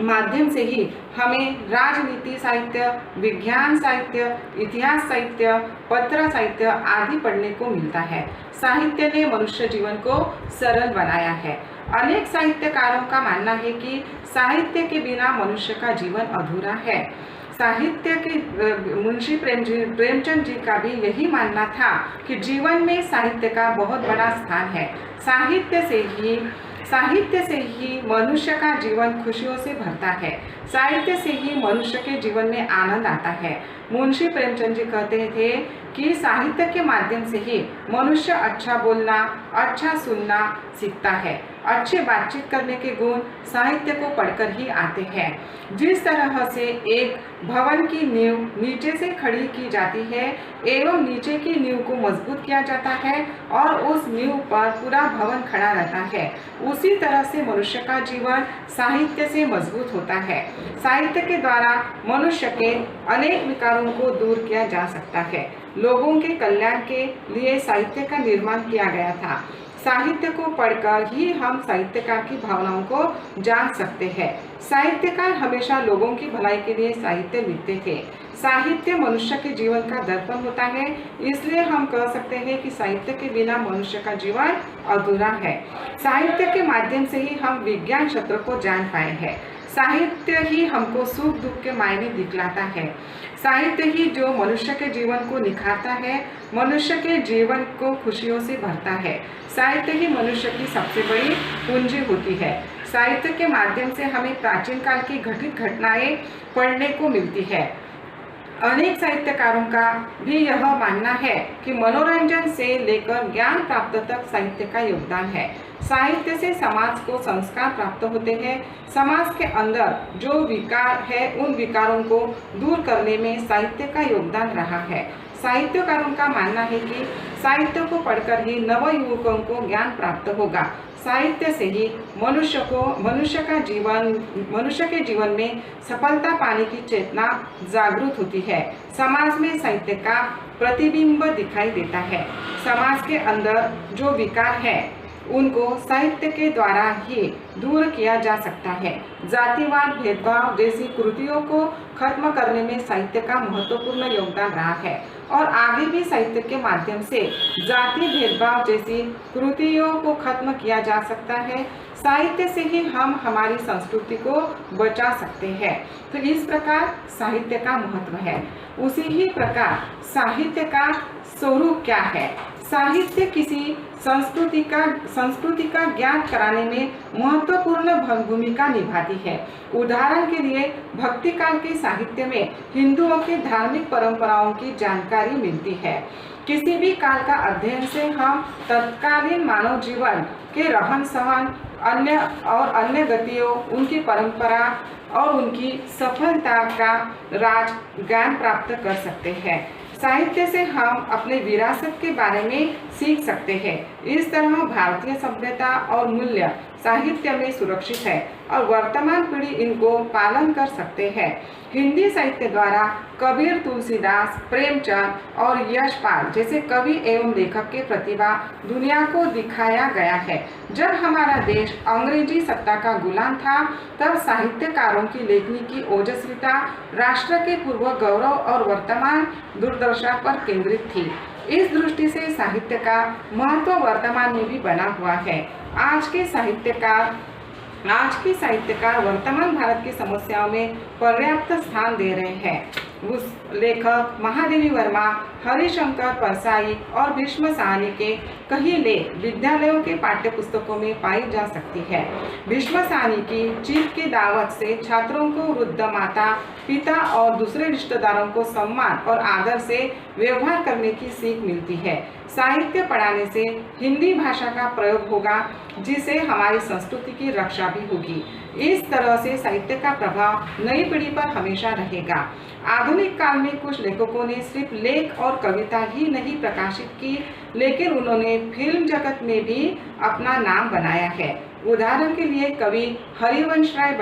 Speaker 6: माध्यम से ही हमें राजनीति साहित्य, विज्ञान साहित्य, इतिहास साहित्य, पत्र साहित्य आदि पढ़ने को मिलता है। साहित्य ने मनुष्य जीवन को सरल बनाया है। अनेक साहित्यकारों का मानना है कि साहित्य के बिना मनुष्य का जीवन अधूरा है। साहित्य के मुंशी प्रेमचंद जी का भी यही मानना था कि जीवन में साहित्य का बहुत बड़ा स्थान है। साहित्य से ही मनुष्य का जीवन खुशियों से भरता है। साहित्य से ही मनुष्य के जीवन में आनंद आता है। मुंशी प्रेमचंद जी कहते थे कि साहित्य के माध्यम से ही मनुष्य अच्छा बोलना, अच्छा सुनना सीखता है। अच्छे बातचीत करने के गुण साहित्य को पढ़कर ही आते हैं। जिस तरह से एक भवन की नींव नीचे से खड़ी की जाती है एवं नीचे की नींव को मजबूत किया जाता है और उस नींव पर पूरा भवन खड़ा रहता है, उसी तरह से मनुष्य का जीवन साहित्य से मजबूत होता है। साहित्य के द्वारा मनुष्य के अनेक विकारों को दूर किया जा सकता है। लोगों के कल्याण के लिए साहित्य का निर्माण किया गया था। साहित्य को पढ़कर ही हम साहित्यकार की भावनाओं को जान सकते हैं। साहित्यकार हमेशा लोगों की भलाई के लिए साहित्य लिखते थे। साहित्य मनुष्य के जीवन का दर्पण होता है, इसलिए हम कह सकते हैं कि साहित्य के बिना मनुष्य का जीवन अधूरा है। साहित्य के माध्यम से ही हम विज्ञान क्षेत्र को जान पाए हैं। साहित्य ही हमको सुख दुख के मायने दिखलाता है। साहित्य ही जो मनुष्य के जीवन को निखारता है, मनुष्य के जीवन को खुशियों से भरता है। साहित्य ही मनुष्य की सबसे बड़ी पूंजी होती है। साहित्य के माध्यम से हमें प्राचीन काल की घटित घटनाएं पढ़ने को मिलती है। अनेक साहित्यकारों का भी यह मानना है कि मनोरंजन से लेकर ज्ञान प्राप्त तक साहित्य का योगदान है। साहित्य से समाज को संस्कार प्राप्त होते हैं। समाज के अंदर जो विकार है उन विकारों को दूर करने में साहित्य का योगदान रहा है। साहित्यकारों का मानना है कि साहित्य को पढ़कर ही नव युवकों को ज्ञान प्राप्त होगा। साहित्य से ही मनुष्य के जीवन में सफलता पाने की चेतना जागृत होती है। समाज में साहित्य का प्रतिबिंब दिखाई देता है। समाज के अंदर जो विकार है उनको साहित्य के द्वारा ही दूर किया जा सकता है। जातिवाद, भेदभाव जैसी कृतियों को खत्म करने में साहित्य का महत्वपूर्ण योगदान रहा है और आगे भी साहित्य के माध्यम से जाति भेदभाव जैसी कृतियों को खत्म किया जा सकता है। साहित्य से ही हम हमारी संस्कृति को बचा सकते हैं। तो इस प्रकार साहित्य का महत्व है। उसी ही प्रकार साहित्य का स्वरूप क्या है? साहित्य किसी संस्कृति का ज्ञान कराने में महत्वपूर्ण भूमिका निभाती है। उदाहरण के लिए भक्ति काल के साहित्य में हिंदुओं के धार्मिक परंपराओं की जानकारी मिलती है। किसी भी काल का अध्ययन से हम तत्कालीन मानव जीवन के रहन सहन, अन्य गतियों, उनकी परंपरा और उनकी सफलता का राज ज्ञान प्राप्त कर सकते हैं। साहित्य से हम अपने विरासत के बारे में सीख सकते हैं। इस तरह भारतीय सभ्यता और मूल्य साहित्य में सुरक्षित है और वर्तमान पीढ़ी इनको पालन कर सकते हैं। हिंदी साहित्य द्वारा कबीर, तुलसीदास, प्रेमचंद और यशपाल जैसे कवि एवं लेखक की प्रतिभा दुनिया को दिखाया गया है। जब हमारा देश अंग्रेजी सत्ता का गुलाम था, तब साहित्यकारों की लेखनी की ओजस्विता राष्ट्र के पूर्व गौरव और वर्तमान दुर्दशा पर केंद्रित थी। इस दृष्टि से साहित्य का महत्व वर्तमान में भी बना हुआ है। आज के साहित्यकार वर्तमान भारत की समस्याओं में पर्याप्त स्थान दे रहे हैं। उस लेखक महादेवी वर्मा, हरिशंकर परसाई और भीष्म साहनी के कई लेख विद्यालयों के पाठ्य पुस्तकों में पाई जा सकती है। भीष्म साहनी की चीफ की दावत से छात्रों को वृद्ध माता, पिता और दूसरे रिश्तेदारों को सम्मान और आदर से व्यवहार करने की सीख मिलती है। साहित्य पढ़ाने से हिंदी भाषा का प्रयोग होगा, जिससे हमारी संस्कृति की रक्षा भी होगी। इस तरह से साहित्य का प्रभाव नई पीढ़ी पर हमेशा रहेगा। आधुनिक काल में कुछ लेखकों ने सिर्फ लेख और कविता ही नहीं प्रकाशित की, लेकिन उन्होंने फिल्म जगत में भी अपना नाम बनाया है। उदाहरण के लिए कवि हरिवंश राय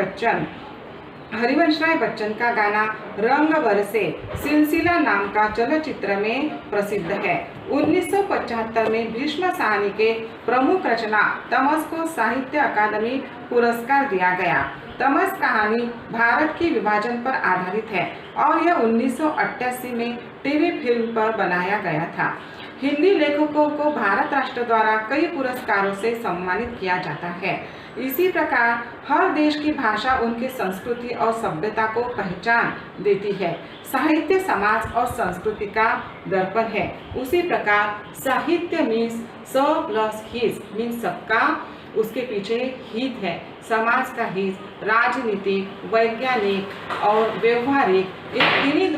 Speaker 6: बच्चन का गाना रंग बरसे सिलसिला नाम का चलचित्र में प्रसिद्ध है। 1975 में भीष्म साहनी के प्रमुख रचना तमस को साहित्य अकादमी पुरस्कार दिया गया। तमस कहानी भारत के विभाजन पर आधारित है और यह 1988 में टीवी फिल्म पर बनाया गया था। हिंदी लेखकों को भारत राष्ट्र द्वारा कई पुरस्कारों से सम्मानित किया जाता है। इसी प्रकार हर देश की भाषा उनकी संस्कृति और सभ्यता को पहचान देती है। साहित्य समाज और संस्कृति का दर्पण है। उसी प्रकार साहित्य मीन्स स प्लस हित मीन्स सबका, उसके पीछे हित है, समाज का हित, राजनीतिक, वैज्ञानिक और व्यवहारिक, इन तीनों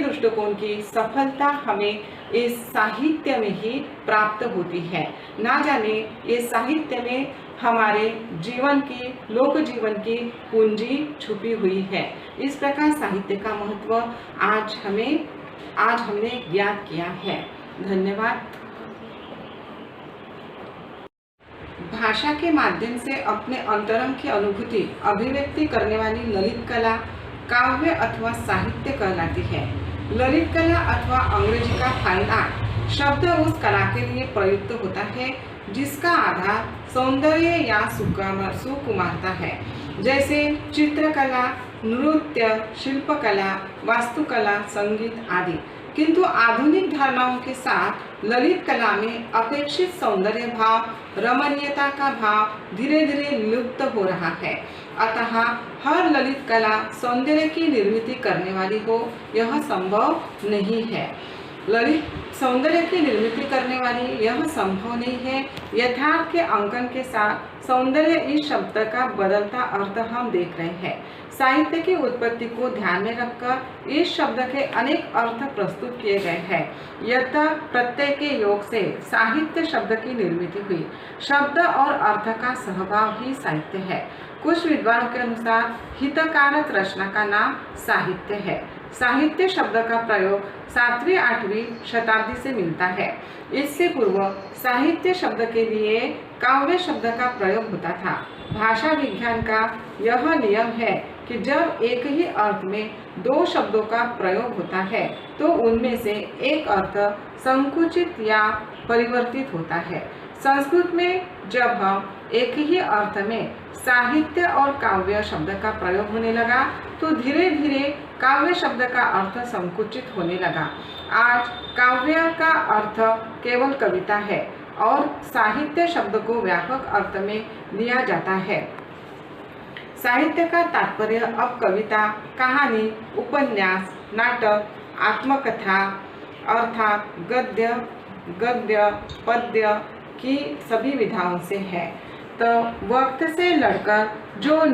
Speaker 6: दृष्टिकोण की सफलता हमें इस साहित्य में ही प्राप्त होती है। ना जाने इस साहित्य में हमारे जीवन की, लोक जीवन की पूंजी छुपी हुई है। इस प्रकार साहित्य का महत्व आज हमने ज्ञात किया है। धन्यवाद। भाषा के माध्यम से अपने अंतरंग की अनुभूति अभिव्यक्ति करने वाली ललित कला काव्य अथवा साहित्य कहलाती है। ललित कला अथवा अंग्रेजी का फाइन आर्ट शब्द उस कला के लिए प्रयुक्त होता है जिसका आधार सौंदर्य या सुकुमारता है, जैसे चित्रकला, नृत्य, शिल्पकला, वास्तुकला, संगीत आदि। किंतु आधुनिक धारणाओं के साथ ललित कला में अपेक्षित सौंदर्य भाव, रमणीयता का भाव धीरे धीरे लुप्त हो रहा है। अतः हर ललित कला सौंदर्य की निर्मित करने वाली हो, यह संभव नहीं है। ललित सौंदर्य की निर्मित करने वाली यह संभव नहीं है। यथार्थ के अंकन के साथ सौंदर्य इस शब्द का बदलता अर्थ हम देख रहे हैं। साहित्य की उत्पत्ति को ध्यान में रखकर इस शब्द के अनेक अर्थ प्रस्तुत किए गए हैं। यत प्रत्यय के योग से साहित्य शब्द की निर्मित हुई। शब्द और अर्थ का सहभाव ही साहित्य है। कुछ विद्वानों के अनुसार हितकारक रचना का नाम साहित्य है। साहित्य शब्द का प्रयोग 7वीं-8वीं शताब्दी से मिलता है। इससे पूर्व साहित्य शब्द के लिए काव्य शब्द का प्रयोग होता था। भाषा विज्ञान का यह नियम है कि जब एक ही अर्थ में दो शब्दों का प्रयोग होता है तो उनमें से एक अर्थ संकुचित या परिवर्तित होता है। संस्कृत में जब हम एक ही अर्थ में साहित्य और काव्य शब्द का प्रयोग होने लगा तो धीरे धीरे काव्य शब्द का अर्थ संकुचित होने लगा। आज काव्य का अर्थ केवल कविता है और साहित्य शब्द को व्यापक अर्थ में लिया जाता है। साहित्य का तात्पर्य अब कविता, कहानी, उपन्यास, नाटक, आत्मकथा अर्थात गद्य, पद्य की सभी विधाओं से है। तो वक्त से लड़कर जो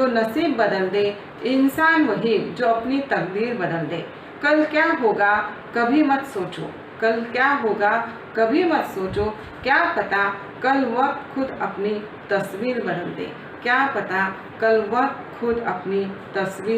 Speaker 6: नसीब बदल दे इंसान वही जो अपनी तकदीर बदल दे। कल क्या होगा कभी मत सोचो, क्या पता कल वक्त खुद अपनी तस्वीर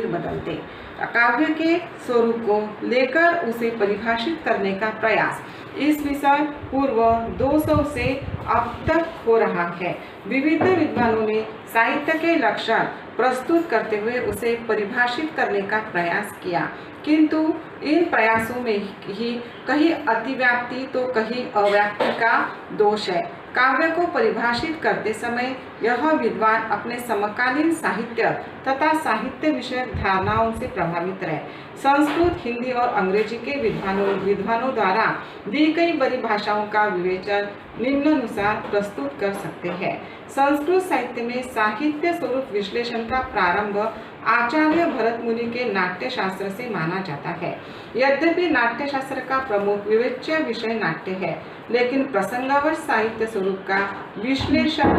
Speaker 6: बदल दे। काव्य के स्वरूप को लेकर उसे परिभाषित करने का प्रयास इस विषय पूर्व 200 से अब तक हो रहा है। विविध विद्वानों ने साहित्य के लक्षण प्रस्तुत करते हुए उसे परिभाषित करने का प्रयास किया, किंतु इन प्रयासों में ही कहीं अतिव्याप्ति तो कहीं अव्याप्ति का दोष है। काव्य को परिभाषित करते समय यह विद्वान अपने समकालीन साहित्य तथा साहित्य विषयक धारणाओं से प्रभावित रहे। संस्कृत, हिंदी और अंग्रेजी के विद्वानों द्वारा दी गई परिभाषाओं का विवेचन निम्नानुसार प्रस्तुत कर सकते हैं। संस्कृत साहित्य में साहित्य स्वरूप विश्लेषण का प्रारंभ आचार्य भरत मुनि के नाट्यशास्त्र से माना जाता है। यद्यपि नाट्यशास्त्र का प्रमुख विवेच्य विषय नाट्य है, लेकिन प्रसंगावश साहित्य स्वरूप का विश्लेषण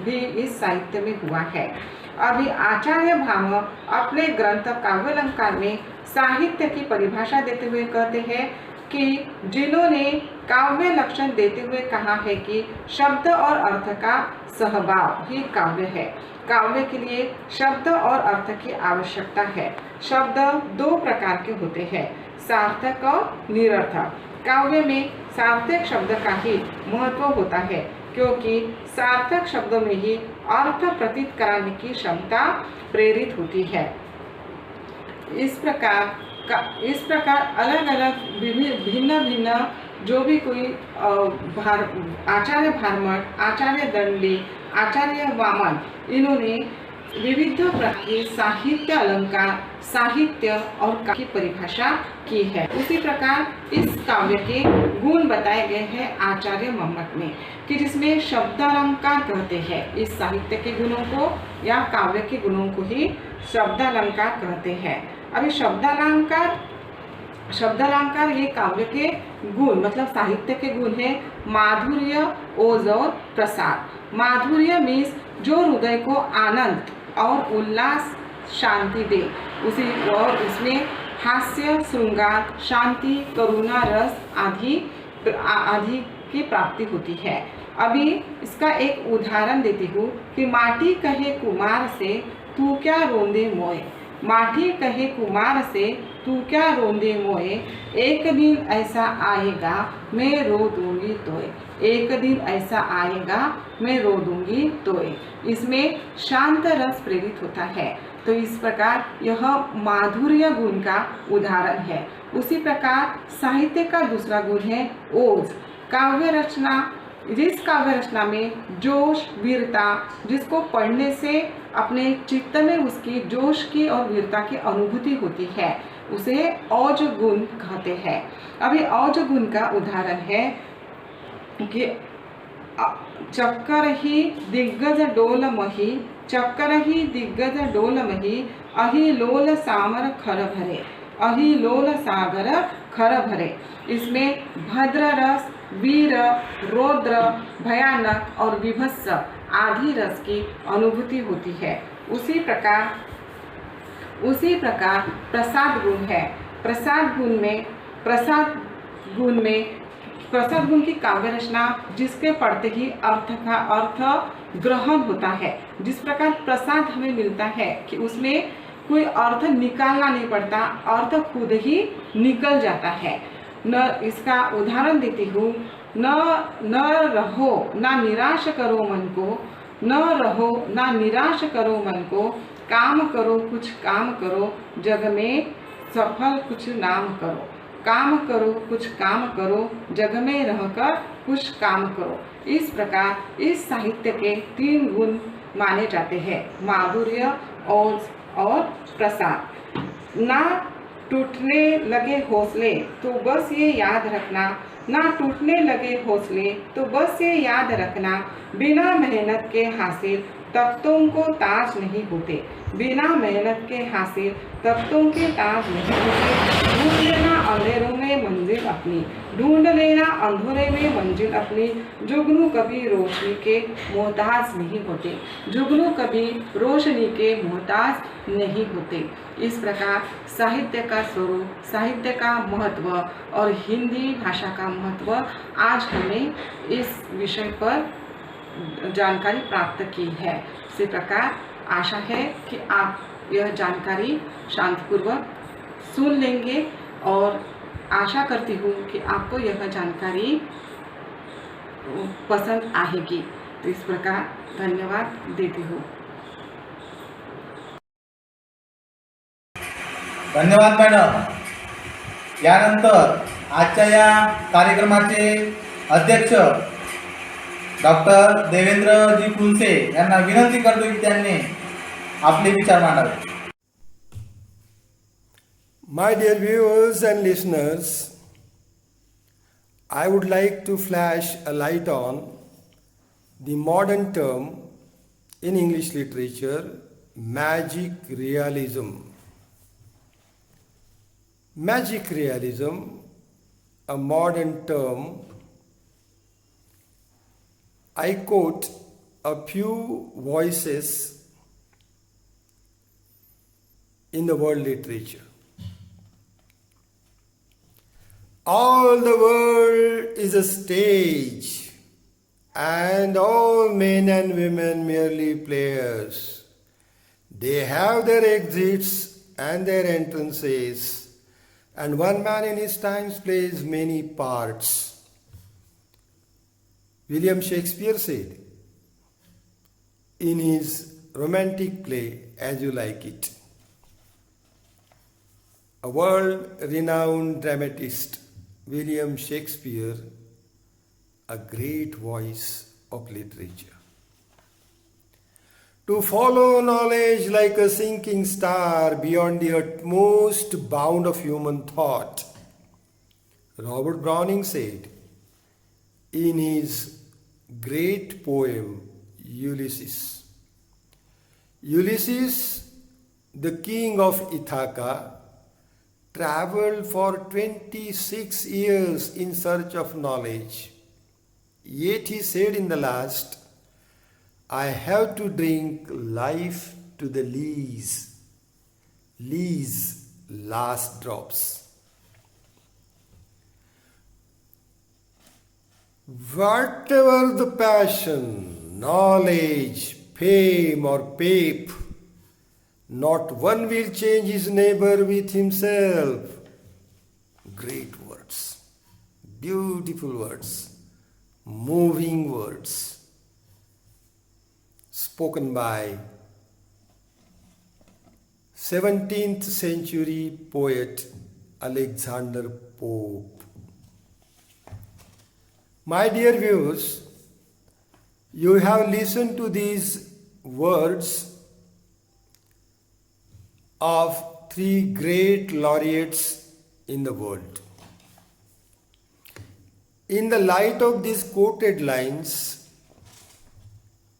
Speaker 6: भी इस साहित्य में हुआ है। अभी आचार्य भामह अपने ग्रंथ काव्यालंकार में साहित्य की परिभाषा देते हुए कहते हैं कि जिन्होंने काव्य लक्षण देते हुए कहा है कि शब्द और अर्थ का सहभाव ही काव्य है। काव्य के लिए शब्द और अर्थ की आवश्यकता है। शब्द दो प्रकार के होते हैं, सार्थक और निरर्थक। काव्य में सार्थक शब्द का ही महत्व होता है, क्योंकि सार्थक शब्दों में ही अर्थ प्रतीत कराने की क्षमता प्रेरित होती है। इस प्रकार अलग अलग भिन्न जो भी कोई आचार्य भारमठ, आचार्य दंडी, आचार्य वामन, इन्होंने विविध प्रकार के साहित्य अलंकार, साहित्य और काव्य की परिभाषा की है। उसी प्रकार इस काव्य के गुण बताए गए हैं आचार्य मम्मट ने, कि जिसमें शब्दालंकार कहते हैं। इस साहित्य के गुणों को या काव्य के गुणों को ही शब्दालंकार कहते हैं। अभी शब्दालंकार ये काव्य के गुण मतलब साहित्य के गुण है माधुर्य, ओज और प्रसाद। माधुर्य मीन्स जो हृदय को आनंद और उल्लास, शांति दे, उसी और उसमें हास्य, श्रृंगार, शांति, करुणा रस आदि की प्राप्ति होती है। अभी इसका एक उदाहरण देती हूँ कि माटी कहे कुमार से तू क्या रोंदे मोए। माटी कहे कुमार से तू क्या रोंदे मोए, एक दिन ऐसा आएगा मैं रो दूंगी तोए। एक दिन ऐसा आएगा मैं रो दूंगी तोए। इसमें शांत रस प्रेरित होता है। तो इस प्रकार यह माधुर्य गुण का उदाहरण है। उसी प्रकार साहित्य का दूसरा गुण है ओज। काव्य रचना, जिस काव्य रचना में जोश, वीरता, जिसको पढ़ने से अपने चित्त में उसकी जोश की और वीरता की अनुभूति होती है, उसे औज गुण कहते हैं। अभी औज गुण का उदाहरण है कि चक्कर ही दिग्गज डोल मही, चक्कर ही दिग्गज डोल मही, अहि लोल सामर खर भरे, अहि लोल सागर खर भरे। इसमें भद्र रस, वीर, रौद्र, भयानक और विभत्स आदि रस की अनुभूति होती है। उसी प्रकार प्रसाद गुण है। प्रसाद गुण की काव्य रचना जिसके पढ़ते ही अर्थ ग्रहण होता है। जिस प्रकार प्रसाद हमें मिलता है कि उसमें कोई अर्थ निकालना नहीं पड़ता, अर्थ खुद ही निकल जाता है। न इसका उदाहरण देती हूँ, न रहो ना निराश करो मन को, न रहो ना निराश करो मन को, काम करो कुछ काम करो, जग में सफल कुछ नाम करो। काम करो कुछ काम करो, जग में रहकर कुछ काम करो। इस प्रकार इस साहित्य के 3 गुण माने जाते हैं, माधुर्य, ओज और प्रसाद। ना टूटने लगे हौसले तो बस ये याद रखना, ना टूटने लगे हौसले तो बस ये याद रखना, बिना मेहनत के हासिल तख्तों को ताज नहीं होते, बिना मेहनत के हासिल तख्तों के ताज नहीं होते। ढूंढ लेना अंधेरों में मंजिल अपनी, ढूंढ लेना अंधेरे में मंजिल अपनी, जुगनू कभी रोशनी के मोहताज नहीं होते, जुगनू कभी रोशनी के मोहताज नहीं होते। इस प्रकार साहित्य का स्वरूप, साहित्य का महत्व और हिंदी भाषा का महत्व आज हमने इस विषय पर जानकारी प्राप्त की है। इसी प्रकार आशा है कि आप यह जानकारी शांतिपूर्वक सुन लेंगे और आशा करती हूँ कि आपको यह जानकारी पसंद आएगी। तो इस प्रकार धन्यवाद देती हूँ।
Speaker 2: धन्यवाद मॅडम। यानंतर आजच्या या कार्यक्रमाचे अध्यक्ष डॉक्टर देवेंद्रजी कुलसे यांना विनंती करतो की त्यांनी आपले विचार मांडावे।
Speaker 7: My dear viewers and listeners, I would like to flash a light on the modern term in English literature, magic realism. Magic realism, a modern term. I quote a few voices in the world literature. All the world is a stage, and all men and women merely players. They have their exits and their entrances, and one man in his times plays many parts. William Shakespeare said in his romantic play, As You Like It. A world-renowned dramatist William Shakespeare, a great voice of literature. To follow knowledge like a sinking star beyond the utmost bound of human thought, Robert Browning said in his great poem Ulysses. Ulysses, the king of Ithaca, traveled for 26 years in search of knowledge. Yet he said in the last, I have to drink life to the lees last drops. Whatever the passion, knowledge, fame or pape, not one will change his neighbor with himself. Great words, beautiful words, moving words, spoken by 17th century poet Alexander Pope. My dear viewers, you have listened to these words of three great laureates in the world. In the light of these quoted lines,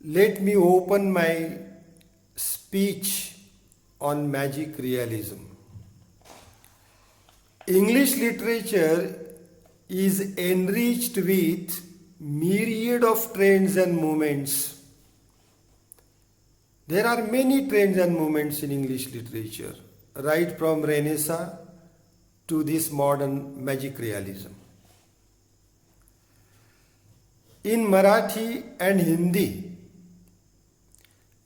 Speaker 7: let me open my speech on magic realism. English literature is enriched with myriad of trends and movements. There are many trends and movements in English literature, right from Renaissance to this modern magic realism. In Marathi and Hindi,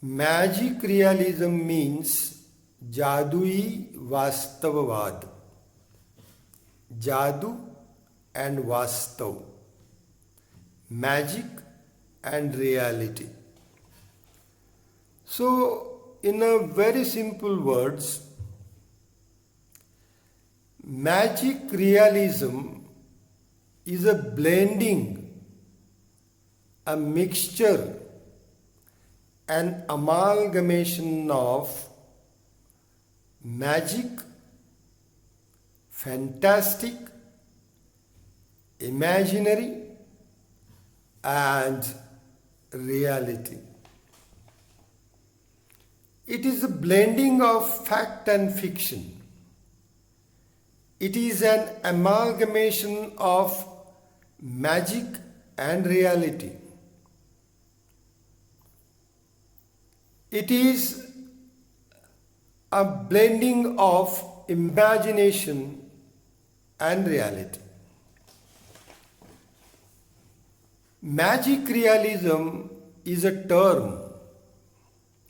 Speaker 7: magic realism means jadui vastavavad. Jadu and vastav. Magic and reality. So, in a very simple words, magic realism is a blending, a mixture, an amalgamation of magic, fantastic, imaginary, and reality. It is a blending of fact and fiction. It is an amalgamation of magic and reality. It is a blending of imagination and reality. Magic realism is a term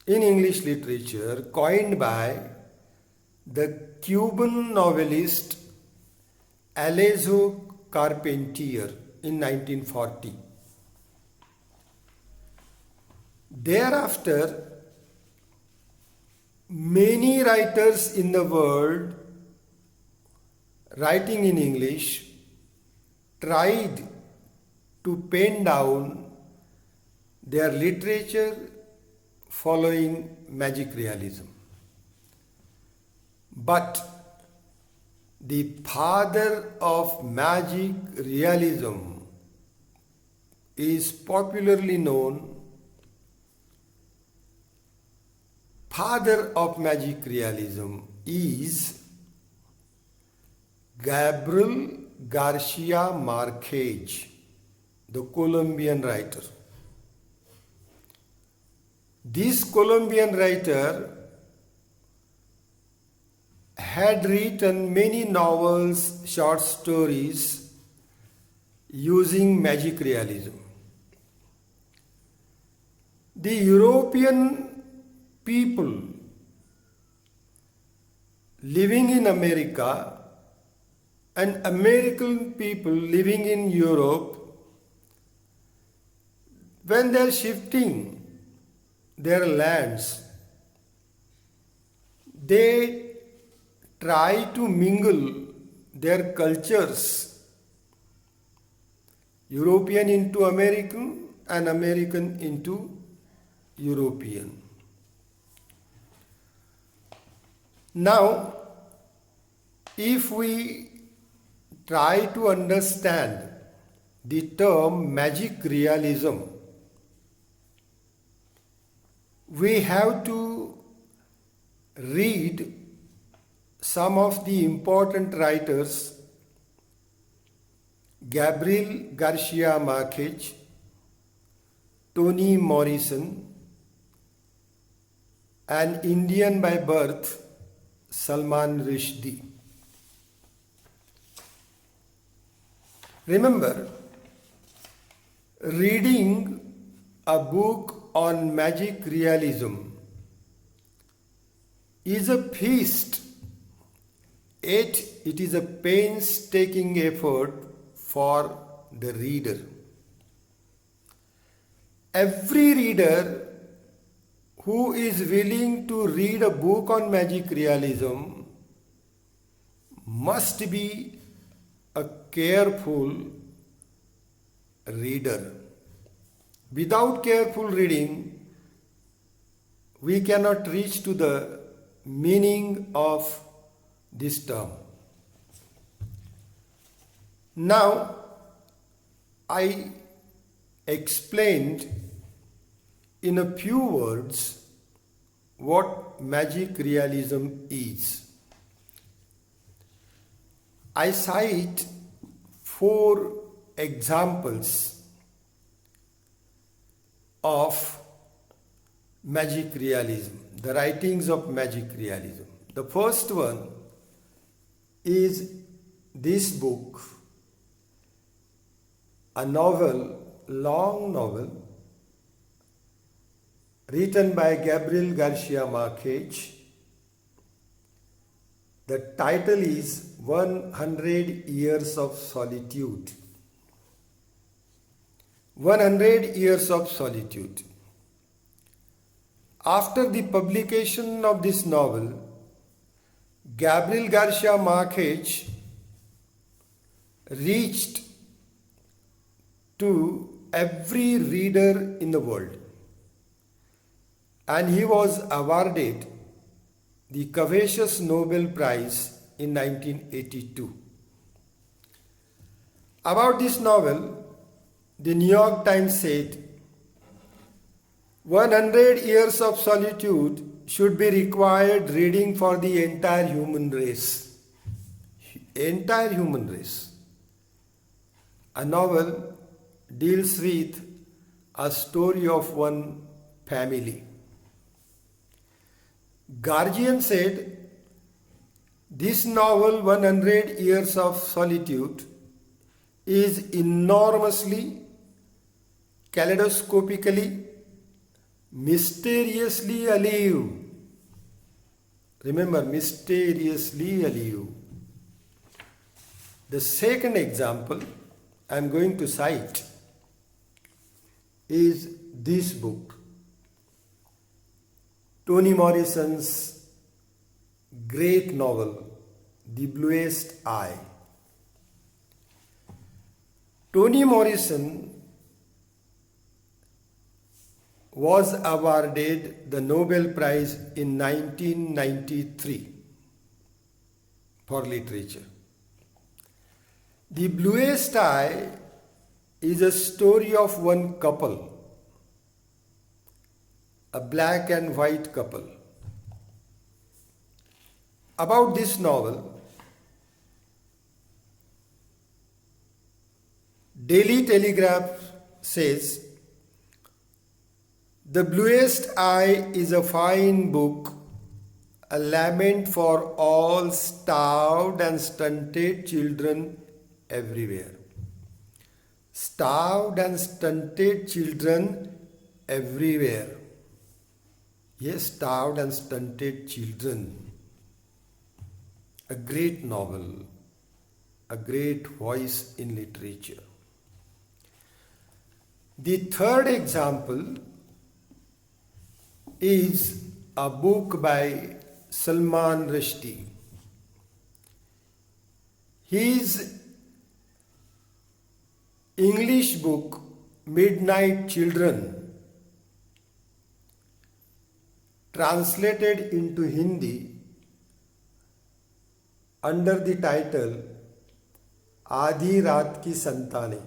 Speaker 7: in English literature coined by the Cuban novelist Alejo Carpentier in 1940. Thereafter, many writers in the world writing in English tried to pen down their literature following magic realism. But the father of magic realism is popularly known, father of magic realism is Gabriel Garcia Marquez, the Colombian writer. This Colombian writer had written many novels, short stories using magic realism. The European people living in America and American people living in Europe, when they are shifting their lands, they try to mingle their cultures European into American, and American into European. Now, if we try to understand the term magic realism, we have to read some of the important writers: Gabriel Garcia Marquez, Toni Morrison, an Indian by birth, Salman Rushdie. Remember, reading a book on magic realism is a feast, yet it is a painstaking effort for the reader. Every reader who is willing to read a book on magic realism must be a careful reader. Without careful reading, we cannot reach to the meaning of this term. Now, I explained in a few words what magic realism is. I cite 4 examples of magic realism, the writings of magic realism. The first one is this book, a novel, long novel, written by Gabriel Garcia Marquez. The title is 100 Years of Solitude. 100 Years of Solitude. After the publication of this novel, Gabriel Garcia Marquez reached to every reader in the world, and he was awarded the covetous Nobel Prize in 1982. About this novel, the New York Times said, 100 Years of Solitude should be required reading for the entire human race. Entire human race. A novel deals with a story of one family. Guardian said, this novel 100 Years of Solitude is enormously, kaleidoscopically, mysteriously alive. Remember, mysteriously alive. The second example I am going to cite is this book, Toni Morrison's great novel, The Bluest Eye. Toni Morrison was awarded the Nobel Prize in 1993 for literature. The Bluest Eye is a story of one couple, a black and white couple. About this novel, Daily Telegraph says, The Bluest Eye is a fine book, a lament for all starved and stunted children everywhere. Starved and stunted children everywhere. Yes, starved and stunted children. A great novel, a great voice in literature. The third example is a book by Salman Rushdie. His English book Midnight Children, translated into Hindi under the title आधी रात की संतानें,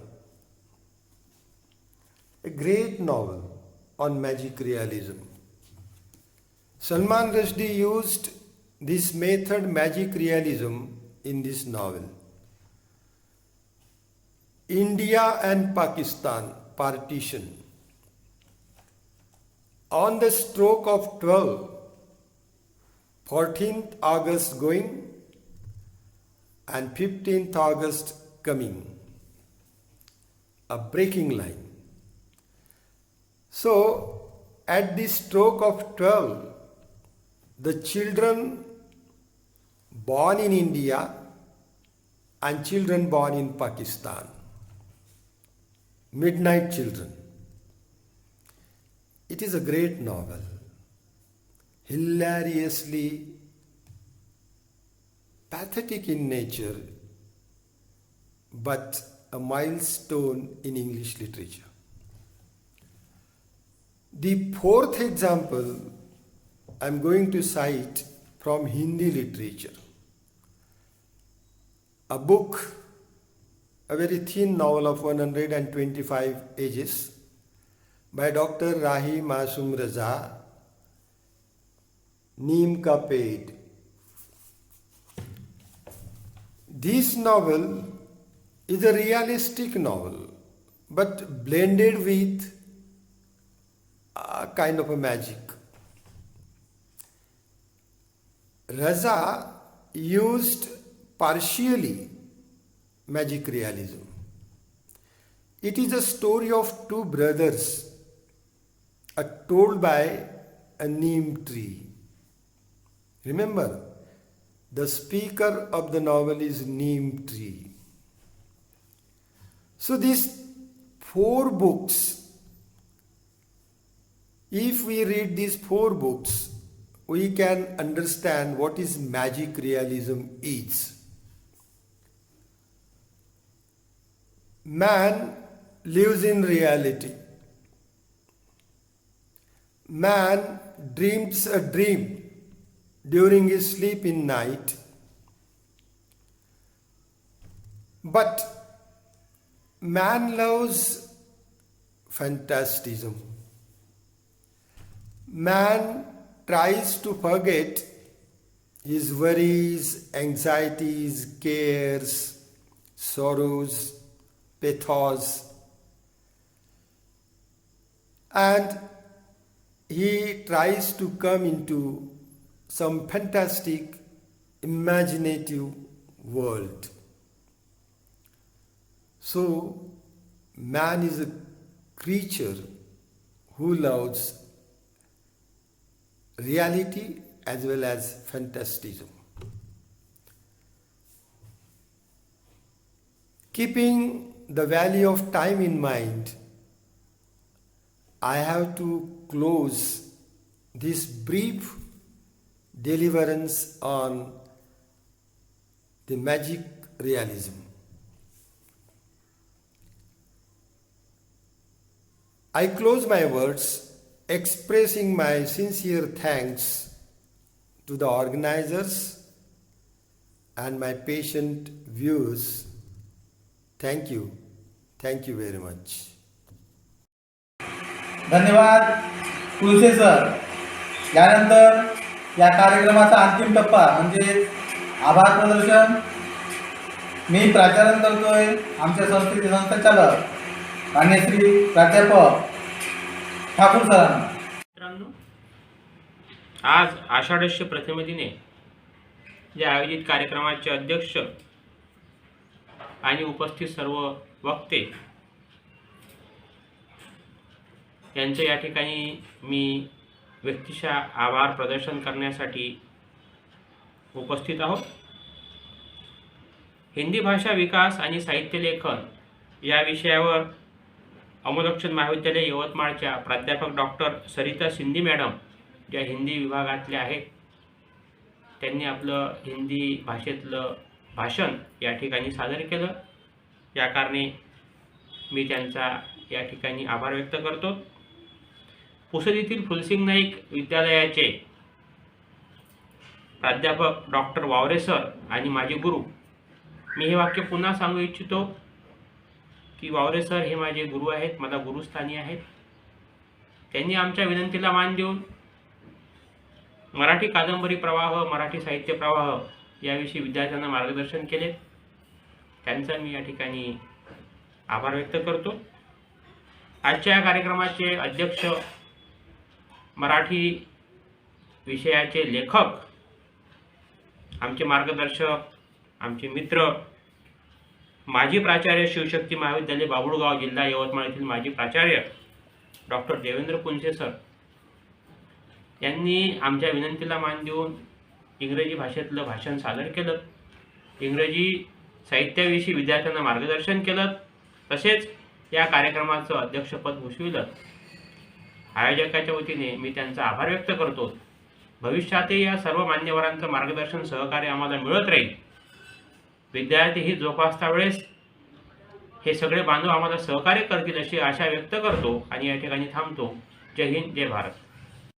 Speaker 7: a great novel on magic realism. Salman Rushdie used this method, magic realism, in this novel. India and Pakistan partition. On the stroke of 12, 14th August going and 15th August coming, a breaking line. So, at the stroke of 12, the children born in India and children born in Pakistan, Midnight Children. It is a great novel, hilariously pathetic in nature, but a milestone in English literature. The fourth example I am going to cite from Hindi literature. A book, a very thin novel of 125 pages by Dr. Rahi Masum Raza, Neem Ka Ped. This novel is a realistic novel, but blended with a kind of a magic. Raza used partially magic realism. It is a story of two brothers told by a neem tree. Remember, the speaker of the novel is neem tree. So these 4 books, if we read these 4 books, we can understand what is magic realism is. Man lives in reality. Man dreams a dream during his sleep in night. But man loves fantastism. Man tries to forget his worries, anxieties, cares, sorrows, pathos, and he tries to come into some fantastic, imaginative world. So, man is a creature who loves reality as well as fantastism. Keeping the value of time in mind, I have to close this brief deliverance on the magic realism. I close my words expressing my sincere thanks to the organizers and my patient viewers. Thank you. Thank you very much.
Speaker 2: धन्यवाद कुलसे sir. यानंतर या कार्यक्रमाचा अंतिम टप्पा म्हणजे आभार प्रदर्शन. मी प्राचारण करतोय आमच्या संस्थेचे संचालक मान्य श्री प्राध्यापक ठाकूर सरांना.
Speaker 1: मित्रांनो, आज आषाढस्य प्रथमदिने या आयोजित कार्यक्रमाचे अध्यक्ष आणि उपस्थित सर्व वक्ते यांचे या ठिकाणी मी व्यक्तिशः आभार प्रदर्शन करण्यासाठी उपस्थित आहोत. हिंदी भाषा विकास आणि साहित्य लेखन या विषयावर अमोलक्षण महाविद्यालय यवतमाळच्या प्राध्यापक डॉक्टर सरिता सिंधी मॅडम ज्या हिंदी विभागातल्या आहेत, त्यांनी आपलं हिंदी भाषेतलं भाषण या ठिकाणी सादर केलं. या कारणे मी त्यांचा या ठिकाणी आभार व्यक्त करतो. पुसद येथील फुलसिंग नाईक विद्यालयाचे प्राध्यापक डॉक्टर वावरे सर आणि माझे गुरु, मी हे वाक्य पुन्हा सांगू इच्छितो की वावरे सर हे माझे गुरु आहेत, मला गुरुस्थानी आहेत. त्यांनी आमच्या विनंतीला मान देऊन मराठी कादंबरी प्रवाह, मराठी साहित्य प्रवाह याविषयी विद्यार्थ्यांना मार्गदर्शन केले. त्यांचा मी या ठिकाणी आभार व्यक्त करतो. आजच्या या कार्यक्रमाचे अध्यक्ष, मराठी विषयाचे लेखक, आमचे मार्गदर्शक, आमचे मित्र, माजी प्राचार्य, शिवशक्ती महाविद्यालय बाबुळगाव, जिल्हा यवतमाळ येथील माजी प्राचार्य डॉक्टर देवेंद्र पुंसे सर यांनी आमच्या विनंतीला मान देऊन इंग्रजी भाषेतलं भाषण सादर केलं. इंग्रजी साहित्याविषयी विद्यार्थ्यांना मार्गदर्शन केलं. तसेच या कार्यक्रमाचं अध्यक्षपद भूषविलं. आयोजकाच्या वतीने मी त्यांचा आभार व्यक्त करतो. भविष्यातही या सर्व मान्यवरांचं मार्गदर्शन, सहकार्य आम्हाला मिळत राहील. विद्यार्थी ही जोपासता वेळेस हे सगळे बांधव आम्हाला सहकार्य करतील अशी आशा व्यक्त करतो आणि या ठिकाणी थांबतो. जय हिंद, जय भारत.